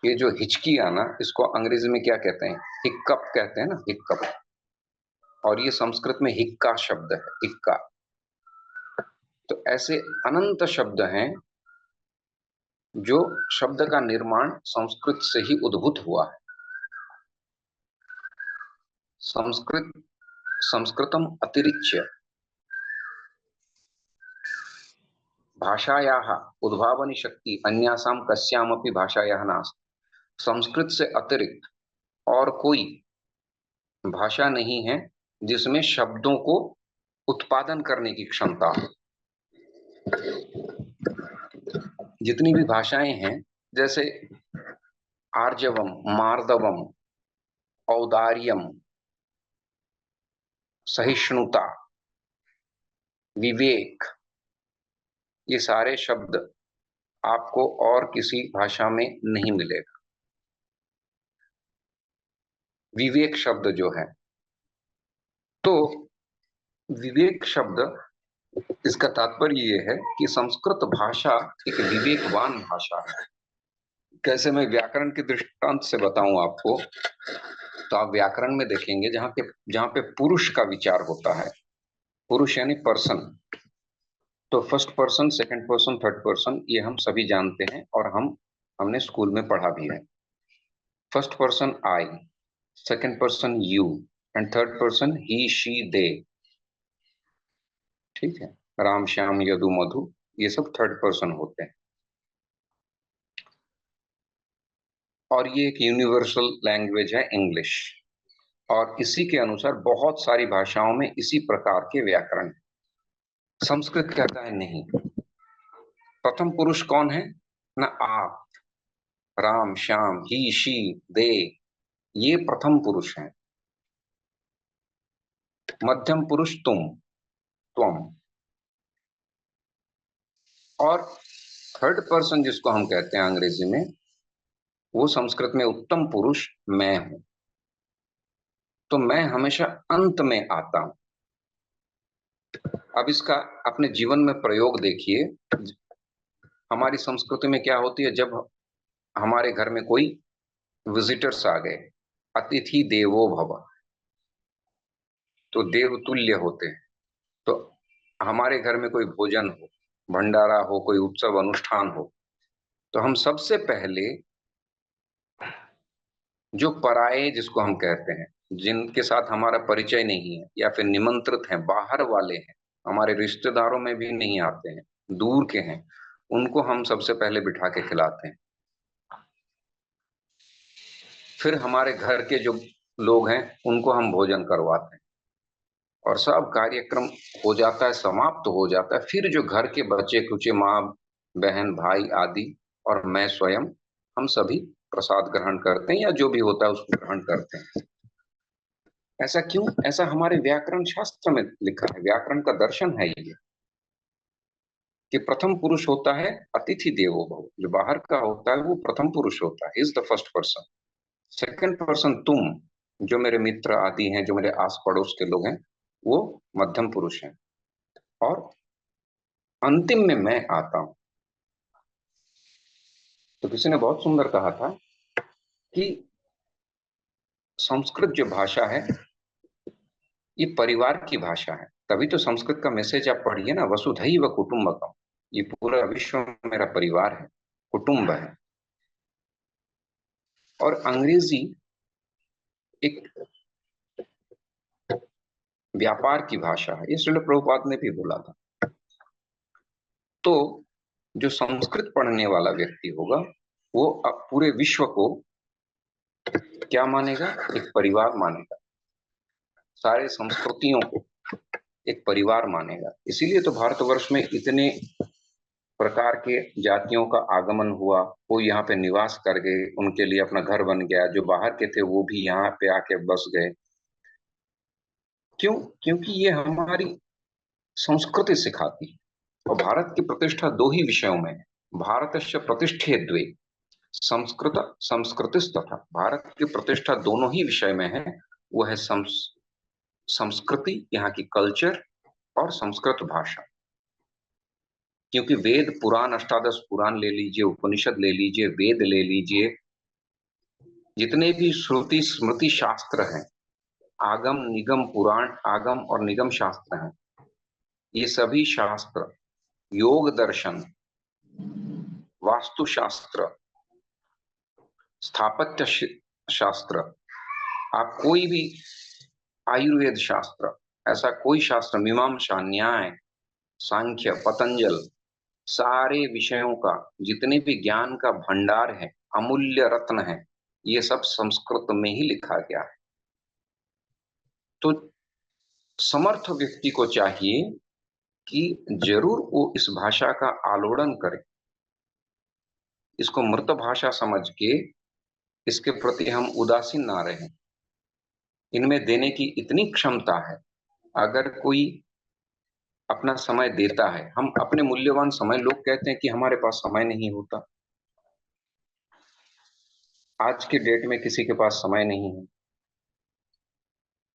ये जो हिचकी आना, इसको अंग्रेजी में क्या कहते हैं? हिक्कप कहते हैं ना, हिक्कप। और ये संस्कृत में हिक्का शब्द है, हिक्का। तो ऐसे अनंत शब्द हैं जो शब्द का निर्माण संस्कृत से ही उद्भूत हुआ है। संस्कृत, संस्कृतम अतिरिच्य भाषायाः उद्भावनी शक्ति अन्यासाम कस्यामपि भाषायाः नास्ति। संस्कृत से अतिरिक्त और कोई भाषा नहीं है जिसमें शब्दों को उत्पादन करने की क्षमता हो। जितनी भी भाषाएं हैं, जैसे आर्जवम, मार्दवम, औदार्यम, सहिष्णुता, विवेक, ये सारे शब्द आपको और किसी भाषा में नहीं मिलेगा। विवेक शब्द जो है, तो विवेक शब्द, इसका तात्पर्य ये है कि संस्कृत भाषा एक विवेकवान भाषा है। कैसे, मैं व्याकरण के दृष्टांत से बताऊं आपको, तो आप व्याकरण में देखेंगे जहां पे पुरुष का विचार होता है, पुरुष यानी पर्सन, तो first person, second person, third person, ये हम सभी जानते हैं और हमने स्कूल में पढ़ा भी है। First person I, second person you, and third person he, she, they. ठीक है, राम, श्याम, यदु, मधु, ये सब थर्ड पर्सन होते हैं। और ये एक यूनिवर्सल लैंग्वेज है इंग्लिश, और इसी के अनुसार बहुत सारी भाषाओं में इसी प्रकार के व्याकरण। संस्कृत कहता है नहीं, प्रथम पुरुष कौन है ना, आप, राम, श्याम, ही, शी, दे, ये प्रथम पुरुष हैं। मध्यम पुरुष तुम, त्वम, और थर्ड पर्सन जिसको हम कहते हैं अंग्रेजी में, वो संस्कृत में उत्तम पुरुष मैं हूं। तो मैं हमेशा अंत में आता हूं। अब इसका अपने जीवन में प्रयोग देखिए। हमारी संस्कृति में क्या होती है, जब हमारे घर में कोई विजिटर्स आ गए, अतिथि देवो भव, तो देवतुल्य होते हैं। तो हमारे घर में कोई भोजन हो, भंडारा हो, कोई उत्सव अनुष्ठान हो, तो हम सबसे पहले जो पराये जिसको हम कहते हैं, जिनके साथ हमारा परिचय नहीं है या फिर निमंत्रित हैं, बाहर वाले हैं, हमारे रिश्तेदारों में भी नहीं आते हैं, दूर के हैं, उनको हम सबसे पहले बिठा के खिलाते हैं। फिर हमारे घर के जो लोग हैं उनको हम भोजन करवाते हैं, और सब कार्यक्रम हो जाता है, समाप्त हो जाता है। फिर जो घर के बच्चे कुचे, माँ, बहन, भाई आदि और मैं स्वयं, हम सभी प्रसाद ग्रहण करते हैं या जो भी होता है उसको ग्रहण करते हैं। ऐसा क्यों? ऐसा हमारे व्याकरण शास्त्र में लिखा है, व्याकरण का दर्शन है ये, कि प्रथम पुरुष होता है अतिथि देवो भव। जो बाहर का होता है वो प्रथम पुरुष होता है, is the first person. Second person तुम, जो मेरे मित्र आदि हैं, जो मेरे आस पड़ोस के लोग हैं, वो मध्यम पुरुष हैं, और अंतिम में मैं आता हूं। तो किसी ने बहुत सुंदर कहा था कि संस्कृत जो भाषा है ये परिवार की भाषा है। तभी तो संस्कृत का मैसेज आप पढ़िए ना, वसुधैव कुटुंबकम, ये पूरा विश्व मेरा परिवार है, कुटुंब है। और अंग्रेजी एक व्यापार की भाषा है, ये श्रील प्रभुपाद ने भी बोला था। तो जो संस्कृत पढ़ने वाला व्यक्ति होगा वो अब पूरे विश्व को क्या मानेगा, एक परिवार मानेगा, सारे संस्कृतियों को एक परिवार मानेगा। इसीलिए तो भारतवर्ष में इतने प्रकार के जातियों का आगमन हुआ, वो यहाँ पे निवास कर गए, उनके लिए अपना घर बन गया। जो बाहर के थे वो भी यहाँ पे आके बस गए। क्यों? क्योंकि ये हमारी संस्कृति सिखाती है। और भारत की प्रतिष्ठा दो ही विषयों में है, भारतस्य प्रतिष्ठे द्वे, संस्कृत संस्कृतिस तथा। भारत की प्रतिष्ठा दोनों ही विषय में है, वो है संस्कृति, यहाँ की कल्चर, और संस्कृत भाषा। क्योंकि वेद पुराण, अष्टादश पुराण ले लीजिए, उपनिषद ले लीजिए, वेद ले लीजिए, जितने भी श्रुति स्मृति शास्त्र हैं, आगम निगम पुराण, आगम और निगम शास्त्र हैं, ये सभी शास्त्र, योग दर्शन, वास्तुशास्त्र, स्थापत्य शास्त्र, आप कोई भी आयुर्वेद शास्त्र, ऐसा कोई शास्त्र, मीमांसा, न्याय, सांख्य, पतंजल, सारे विषयों का जितने भी ज्ञान का भंडार है, अमूल्य रत्न है, ये सब संस्कृत में ही लिखा गया है। तो समर्थ व्यक्ति को चाहिए कि जरूर वो इस भाषा का आलोड़न करे, इसको मृत भाषा समझ के इसके प्रति हम उदासीन ना रहें। इनमें देने की इतनी क्षमता है। अगर कोई अपना समय देता है, हम अपने मूल्यवान समय, लोग कहते हैं कि हमारे पास समय नहीं होता। आज के डेट में किसी के पास समय नहीं है,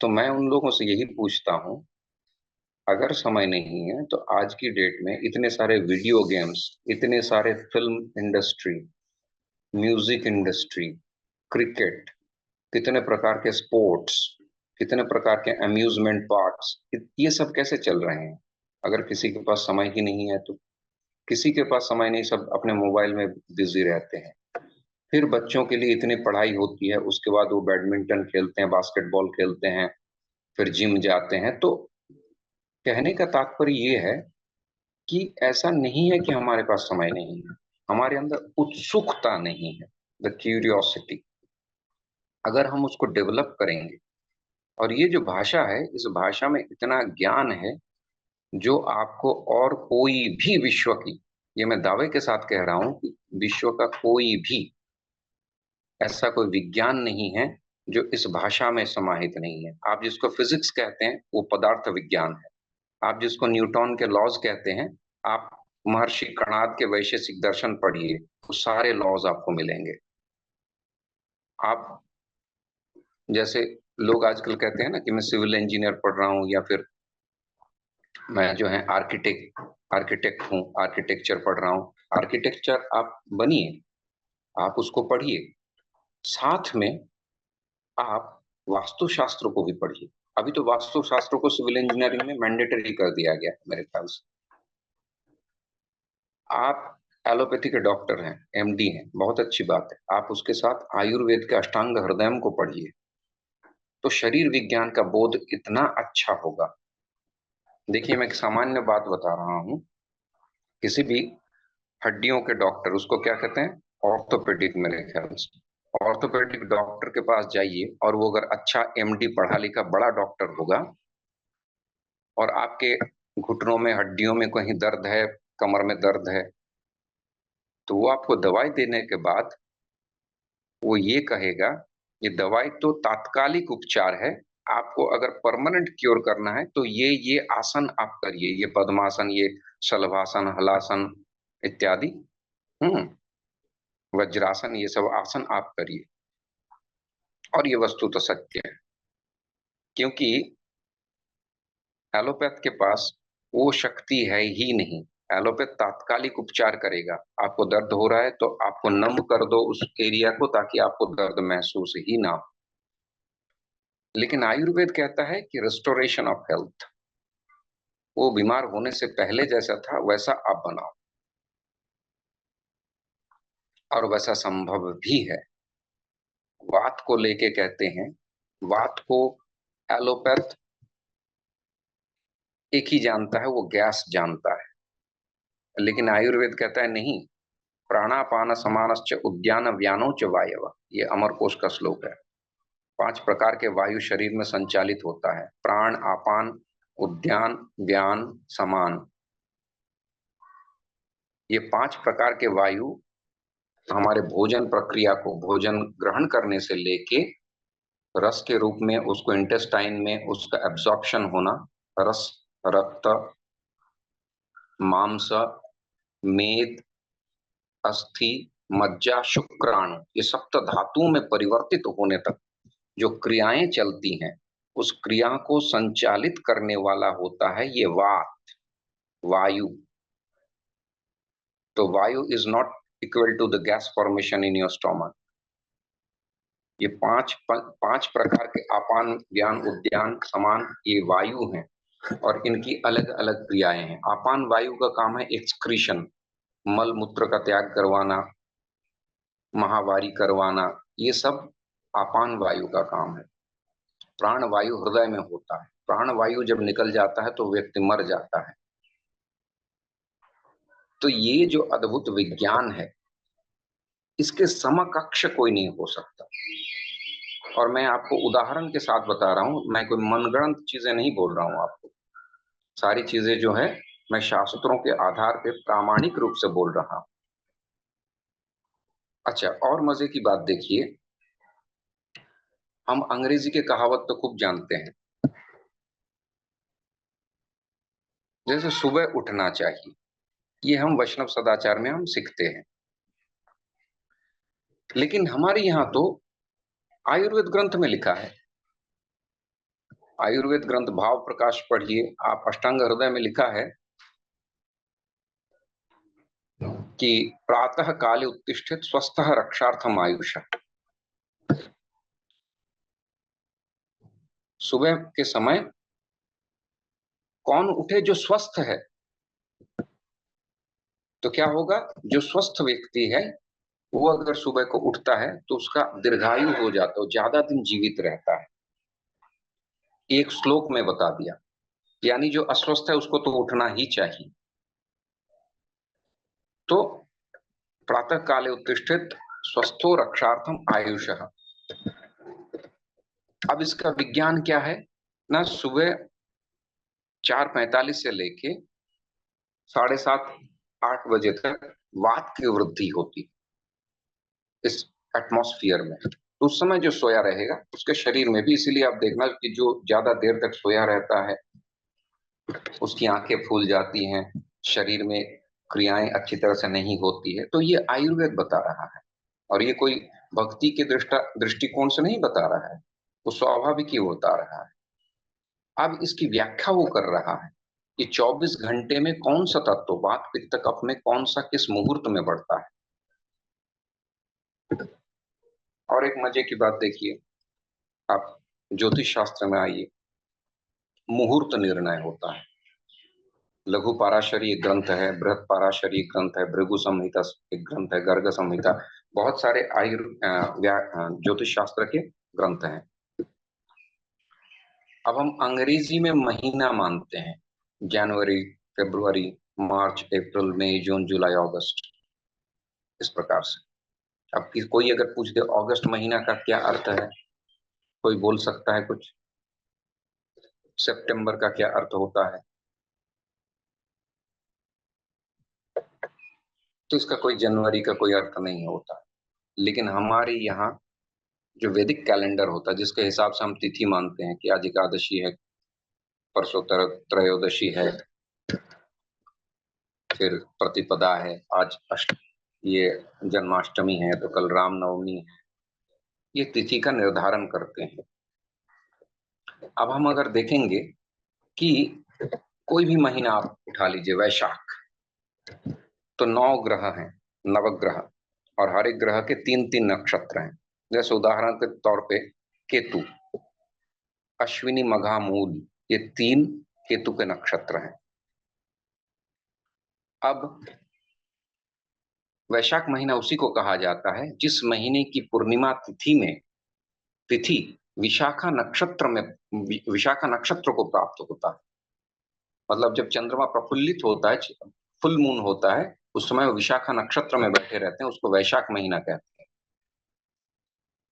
तो मैं उन लोगों से यही पूछता हूं, अगर समय नहीं है तो आज की डेट में इतने सारे वीडियो गेम्स, इतने सारे film industry, music industry, cricket, कितने प्रकार के स्पोर्ट्स, कितने प्रकार के अम्यूजमेंट पार्क्स, ये सब कैसे चल रहे हैं अगर किसी के पास समय ही नहीं है तो? किसी के पास समय नहीं, सब अपने मोबाइल में बिजी रहते हैं। फिर बच्चों के लिए इतनी पढ़ाई होती है, उसके बाद वो बैडमिंटन खेलते हैं, बास्केटबॉल खेलते हैं, फिर जिम जाते हैं। तो कहने का तात्पर्य ये है कि ऐसा नहीं है कि हमारे पास समय नहीं है, हमारे अंदर उत्सुकता नहीं है। द क्यूरियोसिटी, अगर हम उसको डेवलप करेंगे, और ये जो भाषा है, इस भाषा में इतना ज्ञान है जो आपको और कोई भी विश्व की, ये मैं दावे के साथ कह रहा हूं कि विश्व का कोई भी ऐसा कोई विज्ञान नहीं है जो इस भाषा में समाहित नहीं है। आप जिसको फिजिक्स कहते हैं वो पदार्थ विज्ञान है, आप जिसको न्यूटन के लॉज कहते हैं, आप महर्षि कणाद के वैशेषिक दर्शन पढ़िए, वो सारे लॉज आपको मिलेंगे। आप जैसे लोग आजकल कहते हैं ना कि मैं सिविल इंजीनियर पढ़ रहा हूँ, या फिर मैं जो है आर्किटेक्ट हूँ, आर्किटेक्चर पढ़ रहा हूँ। आर्किटेक्चर आप बनिए, आप उसको पढ़िए, साथ में आप वास्तुशास्त्र को भी पढ़िए। अभी तो वास्तुशास्त्र को सिविल इंजीनियरिंग में मैंडेटरी कर दिया गया है मेरे ख्याल से। आप एलोपैथी के डॉक्टर हैं, एमडी हैं, बहुत अच्छी बात है, आप उसके साथ आयुर्वेद के अष्टांग हृदयम को पढ़िए, तो शरीर विज्ञान का बोध इतना अच्छा होगा। देखिए, मैं एक सामान्य बात बता रहा हूँ, किसी भी हड्डियों के डॉक्टर, उसको क्या कहते हैं, ऑर्थोपेडिक, मेरे ख्याल से ऑर्थोपेडिक डॉक्टर के पास जाइए, और वो अगर अच्छा एमडी पढ़ा लिखा बड़ा डॉक्टर होगा, और आपके घुटनों में, हड्डियों में कहीं दर्द है, कमर में दर्द है, तो वो आपको दवाई देने के बाद वो ये कहेगा, ये दवाई तो तात्कालिक उपचार है, आपको अगर परमानेंट क्योर करना है तो ये आसन आप करिए, ये पद्मासन, ये शलभासन, हलासन इत्यादि, हम्म, वज्रासन, ये सब आसन आप करिए। और ये वस्तु तो सत्य है, क्योंकि एलोपैथ के पास वो शक्ति है ही नहीं। एलोपैथ तात्कालिक उपचार करेगा, आपको दर्द हो रहा है तो आपको नम कर दो उस एरिया को, ताकि आपको दर्द महसूस ही ना हो। लेकिन आयुर्वेद कहता है कि रिस्टोरेशन ऑफ हेल्थ, वो बीमार होने से पहले जैसा था वैसा आप बनाओ, और वैसा संभव भी है। वात को लेके कहते हैं, वात को एलोपैथ एक ही जानता है, वो गैस जानता है, लेकिन आयुर्वेद कहता है नहीं, प्राणापान समानश्च उद्यान व्यानो च वायव, ये अमरकोश का श्लोक है। 5 प्रकार के वायु शरीर में संचालित होता है, प्राण, आपान, उद्यान, व्यान, समान। ये 5 प्रकार के वायु हमारे भोजन प्रक्रिया को, भोजन ग्रहण करने से लेके रस के रूप में उसको इंटेस्टाइन में उसका एब्जॉर्प्शन होना, रस, रक्त, मांस, मेद, अस्थि, मज्जा, शुक्राणु, ये सप्त धातुओं में परिवर्तित होने तक जो क्रियाएं चलती हैं, उस क्रिया को संचालित करने वाला होता है ये वात, वायु। तो वायु is not equal to the gas formation in your stomach. ये पांच प्रकार के आपान, व्यान, उद्यान, समान, ये वायु हैं, और इनकी अलग अलग क्रियाएं हैं। आपान वायु का काम है एक्सक्रीशन, मल मूत्र का त्याग करवाना, महावारी करवाना, ये सब आपान वायु का काम है। प्राण वायु हृदय में होता है, प्राण वायु जब निकल जाता है तो व्यक्ति मर जाता है। तो ये जो अद्भुत विज्ञान है, इसके समकक्ष कोई नहीं हो सकता। और मैं आपको उदाहरण के साथ बता रहा हूं, मैं कोई मनगढ़ंत चीजें नहीं बोल रहा हूं आपको, सारी चीजें जो है मैं शास्त्रों के आधार पे प्रामाणिक रूप से बोल रहा हूं। अच्छा, और मजे की बात देखिए, हम अंग्रेजी के कहावत तो खूब जानते हैं, जैसे सुबह उठना चाहिए, ये हम वैष्णव सदाचार में हम सीखते हैं। लेकिन हमारे यहाँ तो आयुर्वेद ग्रंथ में लिखा है, आयुर्वेद ग्रंथ भाव प्रकाश पढ़िए आप, अष्टांग हृदय में लिखा है कि प्रातः काले उत्तिष्ठित स्वस्थ रक्षार्थम आयुष। सुबह के समय कौन उठे, जो स्वस्थ है। तो क्या होगा, जो स्वस्थ व्यक्ति है वो अगर सुबह को उठता है तो उसका दीर्घायु हो जाता है, ज्यादा दिन जीवित रहता है। एक श्लोक में बता दिया, यानी जो अस्वस्थ है उसको तो उठना ही चाहिए। तो प्रातः काले उत्तिष्ठित स्वस्थो रक्षार्थम आयुषः। अब इसका विज्ञान क्या है ना, सुबह 4:45 से लेके 7:30-8 बजे तक वात की वृद्धि होती इस एटमॉस्फेयर में। तो उस समय जो सोया रहेगा उसके शरीर में भी, इसीलिए आप देखना कि जो ज्यादा देर तक सोया रहता है उसकी आंखें फूल जाती हैं, शरीर में क्रियाएं अच्छी तरह से नहीं होती है। तो ये आयुर्वेद बता रहा है, और ये कोई भक्ति के दृष्टिकोण से नहीं बता रहा है, वो स्वाभाविक ही बता रहा है। अब इसकी व्याख्या वो कर रहा है कि 24 घंटे में कौन सा तत्व वात पित्त कफ में कौन सा किस मुहूर्त में बढ़ता है। और एक मजे की बात देखिए, आप ज्योतिष शास्त्र में आइए, मुहूर्त निर्णय होता है। लघु पाराशरी एक ग्रंथ है, बृहद पाराशरी एक ग्रंथ है, भृगु संहिता एक ग्रंथ है, गर्ग संहिता, बहुत सारे ज्योतिष शास्त्र के ग्रंथ हैं। अब हम अंग्रेजी में महीना मानते हैं, जनवरी, फरवरी, मार्च, अप्रैल, मई, जून, जुलाई, अगस्त, इस प्रकार से। अब कोई अगर पूछ दे अगस्त महीना का क्या अर्थ है, कोई बोल सकता है कुछ? सितंबर का क्या अर्थ होता है? तो इसका कोई जनवरी का कोई अर्थ नहीं होता। लेकिन हमारे यहाँ जो वैदिक कैलेंडर होता है, जिसके हिसाब से हम तिथि मानते हैं कि आज एकादशी है, परसों त्रयोदशी है, फिर प्रतिपदा है, आज ये जन्माष्टमी है, तो कल रामनवमी है, ये तिथि का निर्धारण करते हैं। अब हम अगर देखेंगे कि कोई भी महीना आप उठा लीजिए, वैशाख, तो 9 ग्रह हैं, नवग्रह, और हर एक ग्रह के 3-3 नक्षत्र हैं। जैसे उदाहरण के तौर पे केतु, अश्विनी, मघा, मूल, ये 3 केतु के नक्षत्र हैं। अब वैशाख महीना उसी को कहा जाता है जिस महीने की पूर्णिमा तिथि में तिथि विशाखा नक्षत्र में विशाखा नक्षत्र को प्राप्त होता है। मतलब जब चंद्रमा प्रफुल्लित होता है, फुल मून होता है, उस समय वो विशाखा नक्षत्र में बैठे रहते हैं, उसको वैशाख महीना कहते हैं।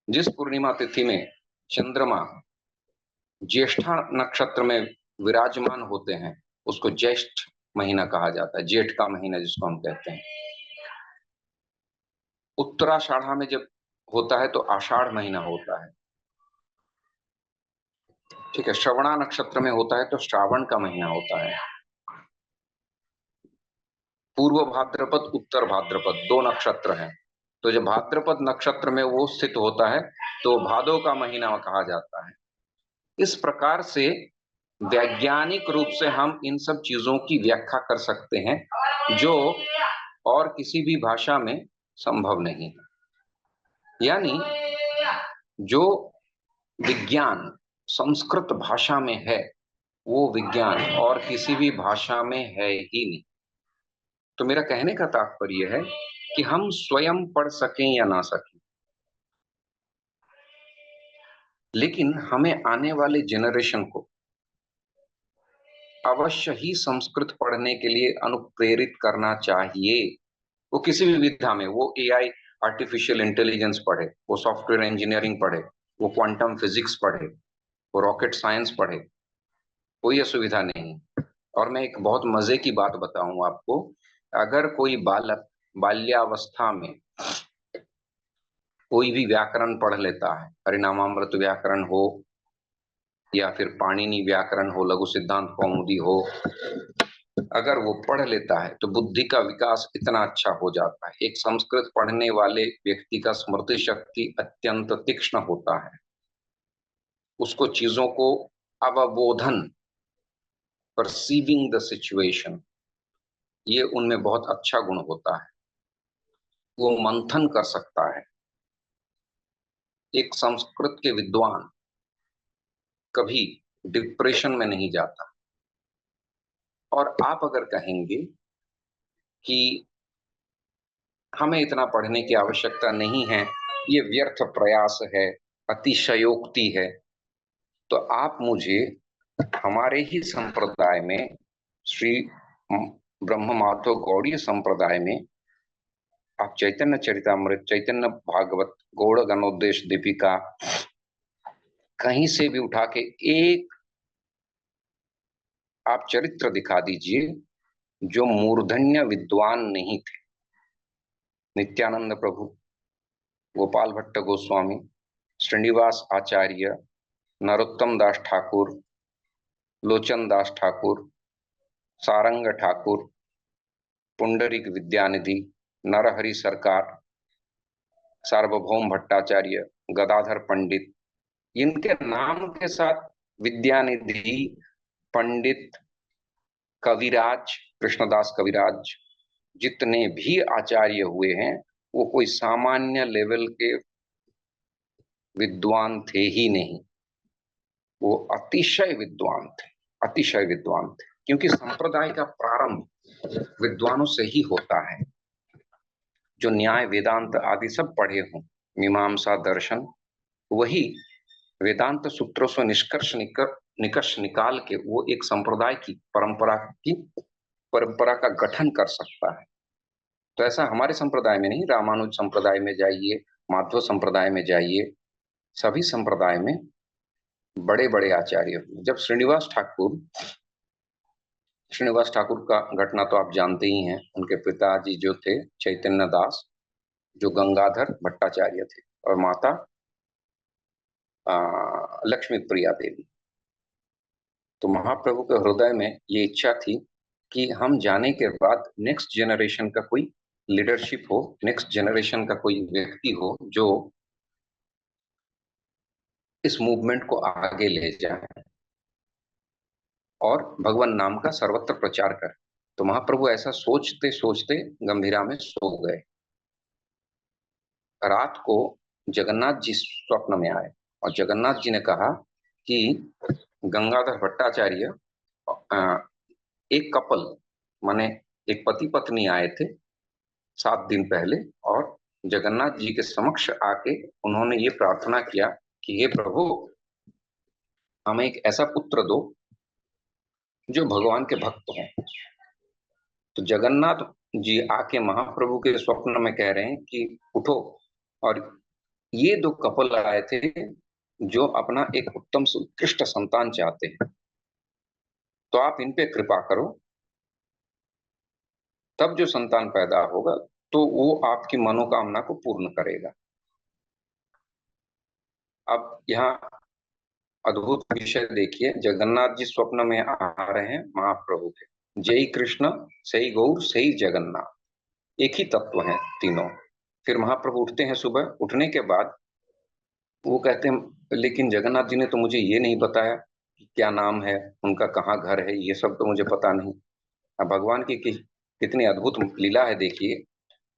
जिस पूर्णिमा तिथि में चंद्रमा ज्येष्ठा नक्षत्र में विराजमान होते हैं, उसको ज्येष्ठ महीना कहा जाता है, जेठ का महीना जिसको हम कहते हैं। उत्तराषाढ़ा में जब होता है तो आषाढ़ महीना होता है। ठीक है, श्रवणा नक्षत्र में होता है तो श्रावण का महीना होता है। पूर्व भाद्रपद, उत्तर भाद्रपद, 2 नक्षत्र हैं, तो जब भाद्रपद नक्षत्र में वो स्थित होता है तो भादो का महीना कहा जाता है। इस प्रकार से वैज्ञानिक रूप से हम इन सब चीजों की व्याख्या कर सकते हैं, जो और किसी भी भाषा में संभव नहीं है। यानी जो विज्ञान संस्कृत भाषा में है, वो विज्ञान और किसी भी भाषा में है ही नहीं। तो मेरा कहने का तात्पर्य है कि हम स्वयं पढ़ सकें या ना सकें, लेकिन हमें आने वाले जेनरेशन को अवश्य ही संस्कृत पढ़ने के लिए अनुप्रेरित करना चाहिए। वो किसी भी विधा में, वो एआई, आर्टिफिशियल इंटेलिजेंस पढ़े, वो सॉफ्टवेयर इंजीनियरिंग पढ़े, वो क्वांटम फिजिक्स पढ़े, वो रॉकेट साइंस पढ़े, कोई असुविधा नहीं। और मैं एक बहुत मजे की बात बताऊं आपको, अगर कोई बालक बाल्यावस्था में कोई भी व्याकरण पढ़ लेता है, हरिनामामृत व्याकरण हो या फिर पाणिनि व्याकरण हो, लघु सिद्धांत कौमुदी हो, अगर वो पढ़ लेता है तो बुद्धि का विकास इतना अच्छा हो जाता है। एक संस्कृत पढ़ने वाले व्यक्ति का स्मृति शक्ति अत्यंत तीक्ष्ण होता है, उसको चीजों को अवबोधन, परसीविंग द सिचुएशन, ये उनमें बहुत अच्छा गुण होता है। वो मंथन कर सकता है। एक संस्कृत के विद्वान कभी डिप्रेशन में नहीं जाता। और आप अगर कहेंगे कि हमें इतना पढ़ने की आवश्यकता नहीं है, ये व्यर्थ प्रयास है, अतिशयोक्ति है, तो आप मुझे हमारे ही संप्रदाय में, श्री ब्रह्म माधव गौड़ीय संप्रदाय में, आप चैतन्य चरितामृत, चैतन्य भागवत, गौड़ गणोद्देश दीपिका, कहीं से भी उठा के एक आप चरित्र दिखा दीजिए जो मूर्धन्य विद्वान नहीं थे। नित्यानंद प्रभु, गोपाल भट्ट गोस्वामी, श्रीनिवास आचार्य, नरोत्तम दास ठाकुर, लोचन दास ठाकुर, सारंग ठाकुर, पुंडरीक विद्यानिधि, नरहरि सरकार, सार्वभौम भट्टाचार्य, गदाधर पंडित, इनके नाम के साथ विद्यानिधि, पंडित, कविराज, कृष्णदास कविराज, जितने भी आचार्य हुए हैं वो कोई सामान्य लेवल के विद्वान थे ही नहीं। वो अतिशय विद्वान थे, अतिशय विद्वान थे, क्योंकि संप्रदाय का प्रारंभ विद्वानों से ही होता है। जो न्याय वेदांत आदि सब पढ़े हों, मीमांसा दर्शन, वही वेदांत सूत्रों से निष्कर्ष निकाल के वो एक संप्रदाय की परंपरा का गठन कर सकता है। तो ऐसा हमारे संप्रदाय में नहीं, रामानुज संप्रदाय में जाइए, माध्व संप्रदाय में जाइए, सभी संप्रदाय में बड़े बड़े आचार्य हुए। जब श्रीनिवास ठाकुर का घटना तो आप जानते ही हैं। उनके पिताजी जो थे चैतन्य दास, जो गंगाधर भट्टाचार्य थे, और माता लक्ष्मी प्रिया देवी। तो महाप्रभु के हृदय में ये इच्छा थी कि हम जाने के बाद नेक्स्ट जनरेशन का कोई लीडरशिप हो, नेक्स्ट जनरेशन का कोई व्यक्ति हो जो इस मूवमेंट को आगे ले जाए और भगवान नाम का सर्वत्र प्रचार करे। तो महाप्रभु ऐसा सोचते सोचते गंभीरा में सो गए। रात को जगन्नाथ जी स्वप्न में आए और जगन्नाथ जी ने कहा कि गंगाधर भट्टाचार्य, एक कपल माने एक पति पत्नी आए थे 7 दिन पहले, और जगन्नाथ जी के समक्ष आके उन्होंने ये प्रार्थना किया कि हे प्रभु, हमें एक ऐसा पुत्र दो जो भगवान के भक्त हों। तो जगन्नाथ जी आके महाप्रभु के स्वप्न में कह रहे हैं कि उठो, और ये 2 कपल आए थे जो अपना एक उत्तम से उत्कृष्ट संतान चाहते हैं, तो आप इन पे कृपा करो, तब जो संतान पैदा होगा तो वो आपकी मनोकामना को पूर्ण करेगा। अब यहाँ अद्भुत विषय देखिए, जगन्नाथ जी स्वप्न में आ रहे हैं महाप्रभु के, जय कृष्ण सही गौर सही जगन्नाथ, एक ही तत्व है तीनों। फिर महाप्रभु उठते हैं सुबह, उठने के बाद वो कहते हैं लेकिन जगन्नाथ जी ने तो मुझे ये नहीं बताया कि क्या नाम है उनका, कहाँ घर है, ये सब तो मुझे पता नहीं। अब भगवान की कितनी अद्भुत लीला है देखिए।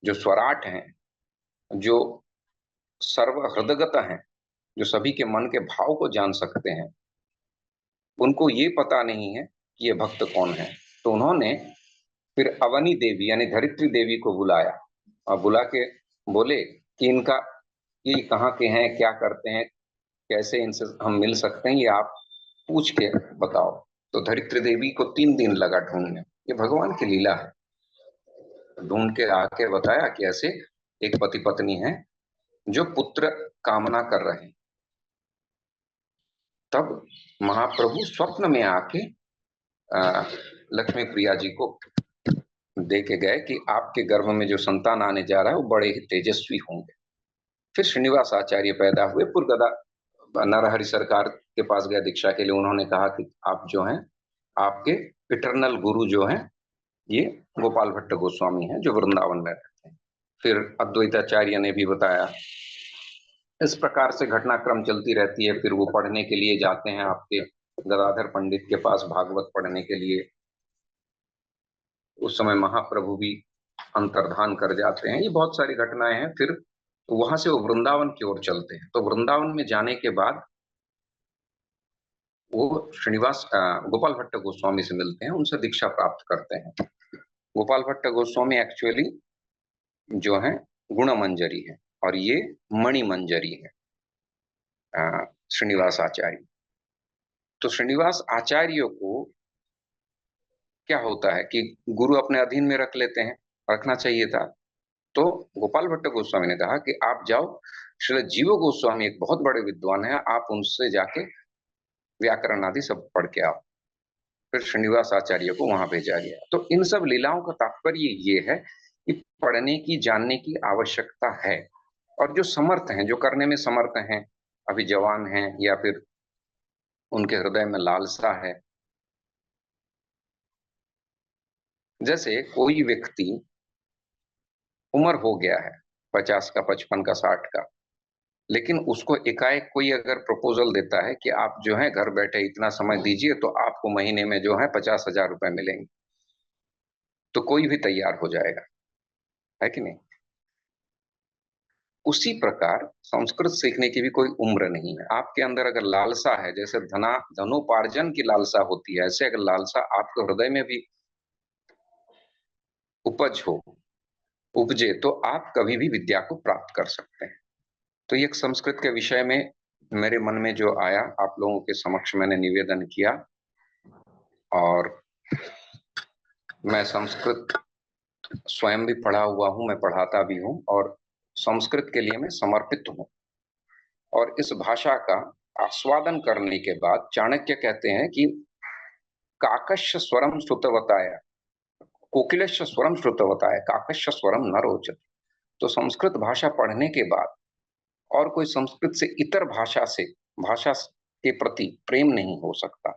जो स्वराट हैं, जो सर्व हृदयगत हैं, जो सभी के मन के भाव को जान सकते हैं, उनको ये पता नहीं है कि ये भक्त कौन है। तो उन्होंने फिर अवनी देवी यानी धरित्री देवी को बुलाया और बुला के बोले कि इनका ये कहाँ के हैं, क्या करते हैं, कैसे इनसे हम मिल सकते हैं, ये आप पूछ के बताओ। तो धरित्री देवी को 3 दिन लगा ढूंढने। ये भगवान की लीला है। ढूंढ के आके बताया कि ऐसे एक पति पत्नी है जो पुत्र कामना कर रहे हैं। तब महाप्रभु स्वप्न में आके लक्ष्मी प्रिया जी को दे के गए कि आपके गर्भ में जो संतान आने जा रहा है वो बड़े ही तेजस्वी होंगे। फिर श्रीनिवास आचार्य पैदा हुए। पुरगदा नरहरि सरकार के पास गए दीक्षा के लिए। उन्होंने कहा कि आप जो हैं, आपके इटरनल गुरु जो हैं ये गोपाल भट्ट गोस्वामी हैं जो वृंदावन में रहते हैं। फिर अद्वैताचार्य ने भी बताया। इस प्रकार से घटनाक्रम चलती रहती है। फिर वो पढ़ने के लिए जाते हैं आपके गदाधर पंडित के पास भागवत पढ़ने के लिए। उस समय महाप्रभु भी अंतर्धान कर जाते हैं। ये बहुत सारी घटनाएं हैं। फिर वहां से वो वृंदावन की ओर चलते हैं। तो वृंदावन में जाने के बाद वो गोपाल भट्ट गोस्वामी से मिलते हैं, उनसे दीक्षा प्राप्त करते हैं। गोपाल भट्ट गोस्वामी एक्चुअली जो है गुण मंजरी है और ये मणि मंजरी है श्रीनिवास आचार्य। तो श्रीनिवास आचार्य को क्या होता है कि गुरु अपने अधीन में रख लेते हैं, रखना चाहिए था। तो गोपाल भट्ट गोस्वामी ने कहा कि आप जाओ, श्री जीव गोस्वामी एक बहुत बड़े विद्वान हैं, आप उनसे जाके व्याकरण आदि सब पढ़ के आओ। फिर श्रीनिवास आचार्य को वहां भेजा गया। तो इन सब लीलाओं का तात्पर्य ये है कि पढ़ने की, जानने की आवश्यकता है। और जो समर्थ हैं, जो करने में समर्थ हैं, अभी जवान हैं या फिर उनके हृदय में लालसा है, जैसे कोई व्यक्ति उम्र हो गया है 50 का, 55 का, 60 का, लेकिन उसको एकाएक कोई अगर प्रपोजल देता है कि आप जो है घर बैठे इतना समय दीजिए तो आपको महीने में जो है 50,000 रुपए मिलेंगे, तो कोई भी तैयार हो जाएगा, है कि नहीं? उसी प्रकार संस्कृत सीखने की भी कोई उम्र नहीं है। आपके अंदर अगर लालसा है, जैसे धनोपार्जन की लालसा होती है, ऐसे अगर लालसा आपके हृदय में भी उपज हो, उपजे, तो आप कभी भी विद्या को प्राप्त कर सकते हैं। तो ये संस्कृत के विषय में मेरे मन में जो आया, आप लोगों के समक्ष मैंने निवेदन किया। और मैं संस्कृत स्वयं भी पढ़ा हुआ हूं, मैं पढ़ाता भी हूं, और संस्कृत के लिए मैं समर्पित हूं। और इस भाषा का आस्वादन करने के बाद चाणक्य कहते हैं कि काकस्य स्वरम श्रुतवताय, कोकिलस्य स्वरम श्रुतवताय, काकस्य स्वरम न रोचते। तो संस्कृत भाषा पढ़ने के बाद और कोई संस्कृत से इतर भाषा के प्रति प्रेम नहीं हो सकता।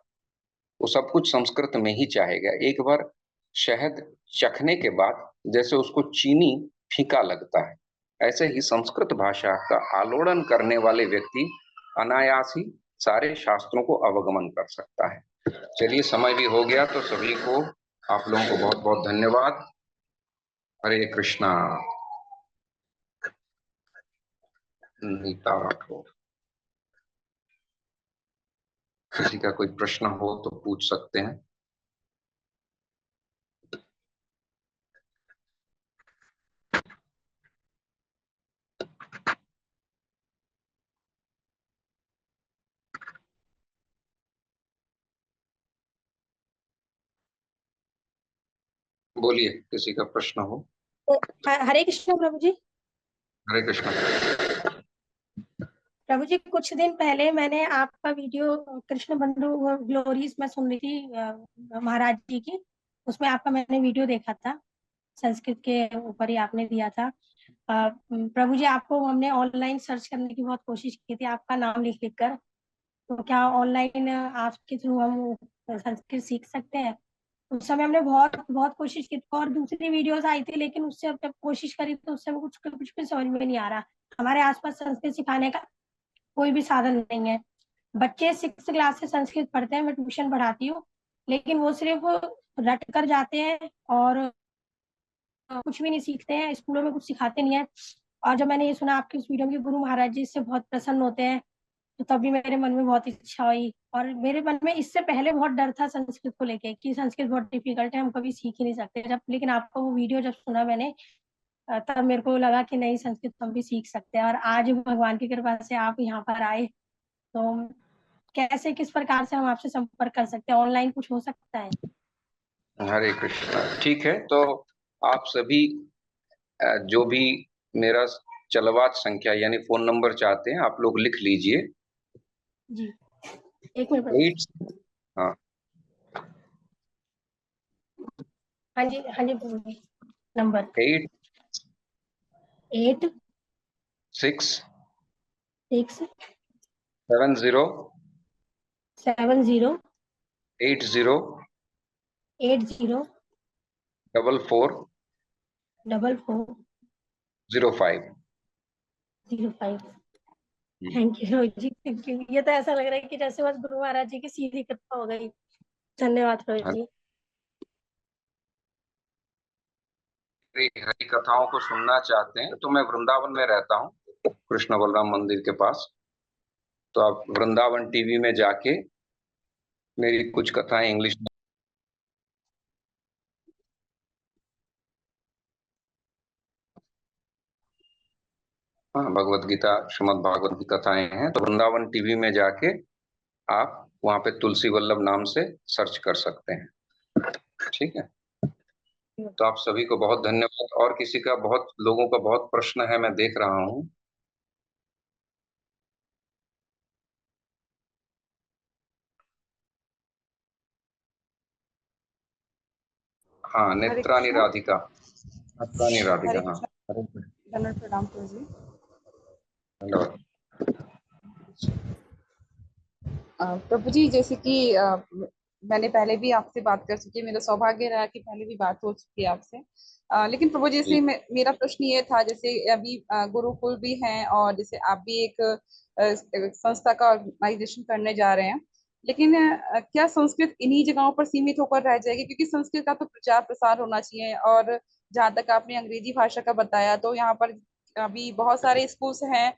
वो सब कुछ संस्कृत में ही चाहेगा। एक बार शहद चखने के बाद जैसे उसको चीनी फीका लगता है, ऐसे ही संस्कृत भाषा का आलोड़न करने वाले व्यक्ति अनायास ही सारे शास्त्रों को अवगमन कर सकता है। चलिए, समय भी हो गया, तो सभी को, आप लोगों को बहुत बहुत धन्यवाद। हरे कृष्णा। नीता राठौर, किसी का कोई प्रश्न हो तो पूछ सकते हैं। बोलिए, किसी का प्रश्न हो। हरे कृष्ण प्रभु जी। हरे कृष्ण। प्रभु जी, कुछ दिन पहले मैंने आपका वीडियो कृष्ण बंधु ग्लोरीज में सुन रही थी महाराज जी की, उसमें आपका मैंने वीडियो देखा था, संस्कृत के ऊपर ही आपने दिया था। प्रभु जी, आपको हमने ऑनलाइन सर्च करने की बहुत कोशिश की थी, आपका नाम लिख लिख कर। तो क्या ऑनलाइन आपके थ्रू हम संस्कृत सीख सकते हैं? उस समय हमने बहुत बहुत कोशिश की, और दूसरी वीडियोस आई थी, लेकिन उससे अब जब कोशिश करी तो उससे कुछ भी समझ में नहीं आ रहा। हमारे आसपास संस्कृत सिखाने का कोई भी साधन नहीं है। बच्चे 6th क्लास से संस्कृत पढ़ते हैं, मैं ट्यूशन पढ़ाती हूँ, लेकिन वो सिर्फ रट कर जाते हैं और कुछ भी नहीं सीखते हैं, स्कूलों में कुछ सिखाते नहीं है। और जब मैंने ये सुना आपकी उस वीडियो में गुरु महाराज जी इससे बहुत प्रसन्न होते हैं, तो तभी मेरे मन में बहुत इच्छा हुई। और मेरे मन में इससे पहले बहुत डर था संस्कृत को लेके कि संस्कृत बहुत डिफिकल्ट है, हम कभी सीख ही नहीं सकते। जब लेकिन आपका वो वीडियो जब सुना मैंने, तब मेरे को लगा कि नहीं, संस्कृत हम भी सीख सकते हैं। और आज भगवान की कृपा से आप यहाँ पर आए, तो कैसे, किस प्रकार से हम आपसे संपर्क कर सकते हैं? ऑनलाइन कुछ हो सकता है? हरे कृष्णा। ठीक है, तो आप सभी जो भी मेरा चलवात संख्या यानी फोन नंबर चाहते हैं, आप लोग लिख लीजिए। जी, एक मिनट। 8, हाँ, हाँ जी, हाँ जी, बोलिए number. 8 8 6 6 70 70 80 80 44 44 05। 05। Thank you Rohit ji, thank you. ये तो ऐसा लग रहा है कि जैसे बस गुरु महाराज जी की सीधी कृपा हो गई। धन्यवाद रोहित जी। हरी कथाओं को सुनना चाहते हैं तो मैं वृंदावन में रहता हूँ, कृष्ण बलराम मंदिर के पास। तो आप वृंदावन टीवी में जाके मेरी कुछ कथाएं इंग्लिश में, हाँ, भगवत गीता, श्रीमद् भागवत की कथाएं हैं, तो वृंदावन टीवी में जाके आप वहां पे तुलसी वल्लभ नाम से सर्च कर सकते हैं। ठीक है। तो आप सभी को बहुत धन्यवाद। और किसी का, बहुत लोगों का बहुत प्रश्न है, मैं देख रहा हूँ। हाँ, हरे नेत्रानी कृष्णा। राधिका। नेत्रानी हरे राधिका, हाँ। कृष्णा। हरे कृष्ण। दंडवत प्रणाम प्रभु जी। धन्यवाद। प्रभु जी, जैसे कि मैंने पहले भी आपसे बात कर चुकी है, मेरा सौभाग्य रहा कि पहले भी बात हो चुकी है आपसे। लेकिन प्रभु जी, जी। जैसे मेरा प्रश्न ये था, जैसे अभी गुरुकुल भी हैं और जैसे आप भी एक संस्था का ऑर्गेनाइजेशन करने जा रहे हैं, लेकिन क्या संस्कृत इन्हीं जगहों पर सीमित होकर रह जाएगी? क्योंकि संस्कृत का तो प्रचार प्रसार होना चाहिए। और जहाँ तक आपने अंग्रेजी भाषा का बताया, तो यहाँ पर अभी बहुत सारे स्कूल्स हैं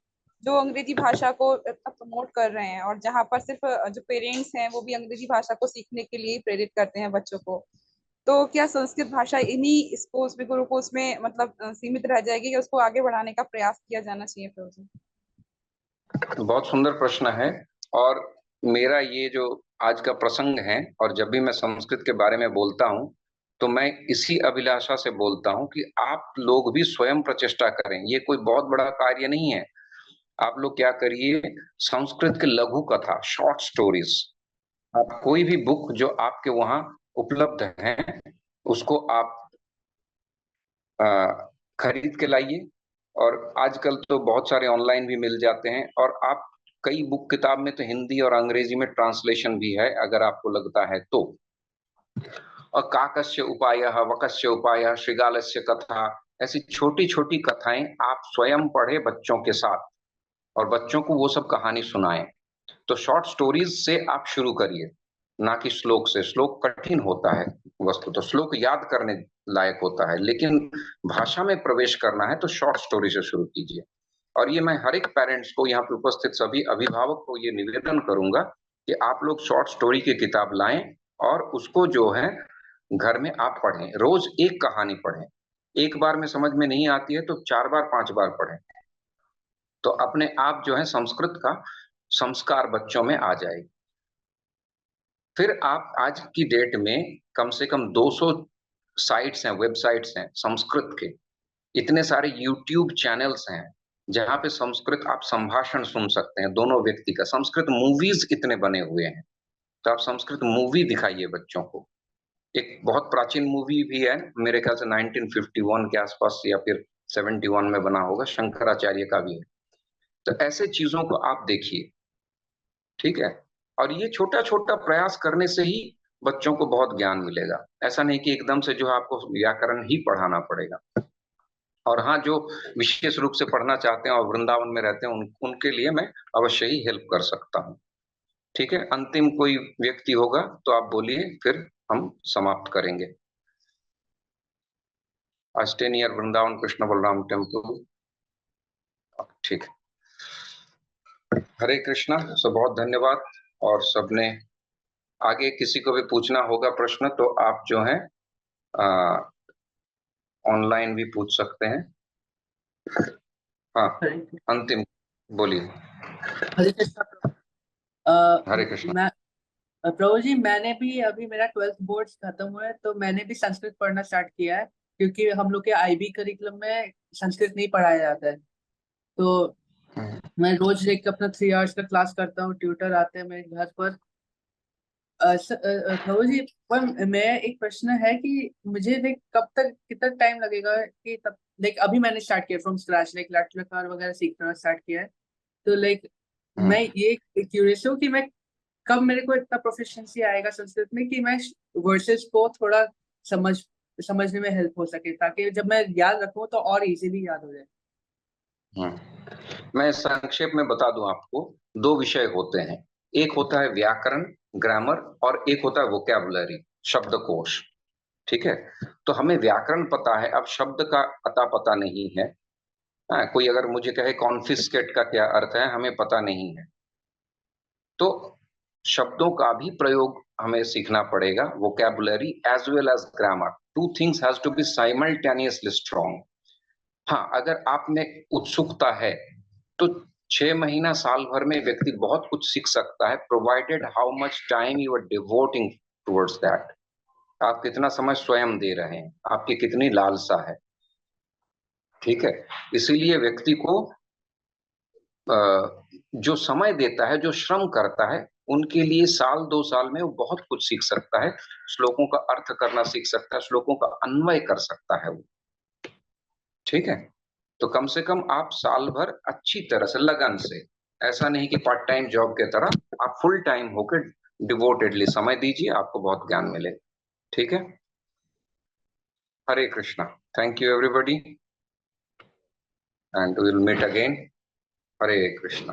जो अंग्रेजी भाषा को प्रमोट कर रहे हैं, और जहाँ पर सिर्फ जो पेरेंट्स हैं वो भी अंग्रेजी भाषा को सीखने के लिए प्रेरित करते हैं बच्चों को। तो क्या संस्कृत भाषा इन्हीं स्कूल्स में, गुरुकुल्स में मतलब सीमित रह जाएगी, या उसको आगे बढ़ाने का प्रयास किया जाना चाहिए प्रभु जी? बहुत सुंदर प्रश्न है। और मेरा ये जो आज का प्रसंग है, और जब भी मैं संस्कृत के बारे में बोलता हूँ, तो मैं इसी अभिलाषा से बोलता हूँ कि आप लोग भी स्वयं प्रचेष्टा करें। ये कोई बहुत बड़ा कार्य नहीं है। आप लोग क्या करिए, संस्कृत के लघु कथा, शॉर्ट स्टोरीज, आप कोई भी बुक जो आपके वहां उपलब्ध है, उसको आप खरीद के लाइए। और आजकल तो बहुत सारे ऑनलाइन भी मिल जाते हैं। और आप, कई बुक किताब में तो हिंदी और अंग्रेजी में ट्रांसलेशन भी है, अगर आपको लगता है तो। और काकस्य उपायः, वकस्य उपायः, श्रीगालस्य कथा, ऐसी छोटी छोटी कथाएं आप स्वयं पढ़े बच्चों के साथ, और बच्चों को वो सब कहानी सुनाएं। तो शॉर्ट स्टोरीज से आप शुरू करिए, ना कि श्लोक से। श्लोक कठिन होता है, वस्तु तो श्लोक याद करने लायक होता है, लेकिन भाषा में प्रवेश करना है तो शॉर्ट स्टोरी से शुरू कीजिए। और ये मैं हर एक पेरेंट्स को, यहाँ पे उपस्थित सभी अभिभावक को ये निवेदन करूंगा कि आप लोग शॉर्ट स्टोरी की किताब लाएं, और उसको जो है घर में आप पढ़ें। रोज एक कहानी पढ़ें। एक बार में समझ में नहीं आती है तो 4 बार 5 बार पढ़ें। तो अपने आप जो है संस्कृत का संस्कार बच्चों में आ जाएगी। फिर आप आज की डेट में कम से कम 200 साइट्स हैं, वेबसाइट्स हैं संस्कृत के। इतने सारे यूट्यूब चैनल्स हैं जहां पे संस्कृत आप संभाषण सुन सकते हैं, दोनों व्यक्ति का। संस्कृत मूवीज इतने बने हुए हैं, तो आप संस्कृत मूवी दिखाइए बच्चों को। एक बहुत प्राचीन मूवी भी है, मेरे ख्याल से 1951 के आसपास या फिर 71 में बना होगा, शंकराचार्य का भी है। तो ऐसे चीजों को आप देखिए, ठीक है। और ये छोटा छोटा प्रयास करने से ही बच्चों को बहुत ज्ञान मिलेगा। ऐसा नहीं कि एकदम से जो है आपको व्याकरण ही पढ़ाना पड़ेगा। और हाँ, जो विशेष रूप से पढ़ना चाहते हैं और वृंदावन में रहते हैं, उनके लिए मैं अवश्य ही हेल्प कर सकता हूँ। ठीक है, अंतिम कोई व्यक्ति होगा तो आप बोलिए, फिर हम समाप्त करेंगे। Stay near Vrindavan Krishna Balram temple. ठीक है, हरे कृष्णा। सो बहुत धन्यवाद। और सबने, आगे किसी को भी पूछना होगा प्रश्न तो आप जो है ऑनलाइन भी पूछ सकते हैं। हाँ, अंतिम बोलिए। हरे कृष्णा प्रभु। हरे कृष्णा। मैं प्रभु जी, मैंने भी अभी मेरा 12th बोर्ड खत्म हुआ है, तो मैंने भी संस्कृत पढ़ना स्टार्ट किया है, क्योंकि हम लोग के आईबी करिकुलम में संस्कृत नहीं पढ़ाया जाता है। तो मैं रोज एक अपना 3 आवर्स का क्लास करता हूँ, ट्यूटर आते हैं मेरे घर पर। प्रभु जी, पर मैं एक प्रश्न है कि मुझे लाइक कब तक, कितना टाइम लगेगा कि तब, लाइक अभी मैंने स्टार्ट किया फ्रॉम स्क्रैच, लाइक लट लकार वगैरह सीखना स्टार्ट किया है। तो लाइक मैं ये क्यूरियस हूँ कि मैं कब, मेरे को इतना प्रोफिशिएंसी आएगा संस्कृत में कि मैं वर्सेस को थोड़ा समझ समझने में हेल्प हो सके, ताकि जब मैं याद रखूं तो और इजीली याद हो जाए। मैं संक्षेप में बता दूं आपको, 2 विषय होते हैं। एक होता है व्याकरण, ग्रामर, और एक होता है वोकैबुलरी, शब्दकोश। ठीक है। तो हमें व्याकरण पता है, अब शब्द का अता पता नहीं है। कोई अगर मुझे कहे कॉन्फिस्केट का क्या अर्थ है, हमें पता नहीं है। तो शब्दों का भी प्रयोग हमें सीखना पड़ेगा, vocabulary as well as grammar. Two things has to be simultaneously strong. हाँ, अगर आप में उत्सुकता है तो 6 महीना साल भर में व्यक्ति बहुत कुछ सीख सकता है, provided how much time you are devoting towards that. आप कितना समय स्वयं दे रहे हैं, आपकी कितनी लालसा है। ठीक है, इसीलिए व्यक्ति को जो समय देता है, जो श्रम करता है, उनके लिए साल 2 साल में वो बहुत कुछ सीख सकता है, श्लोकों का अर्थ करना सीख सकता है, श्लोकों का अन्वय कर सकता है वो। ठीक है, तो कम से कम आप साल भर अच्छी तरह से लगन से, ऐसा नहीं कि पार्ट टाइम जॉब के तरह, आप फुल टाइम होकर डिवोटेडली समय दीजिए, आपको बहुत ज्ञान मिले। ठीक है, Hare Krishna, thank you everybody and we will meet again. Hare Krishna.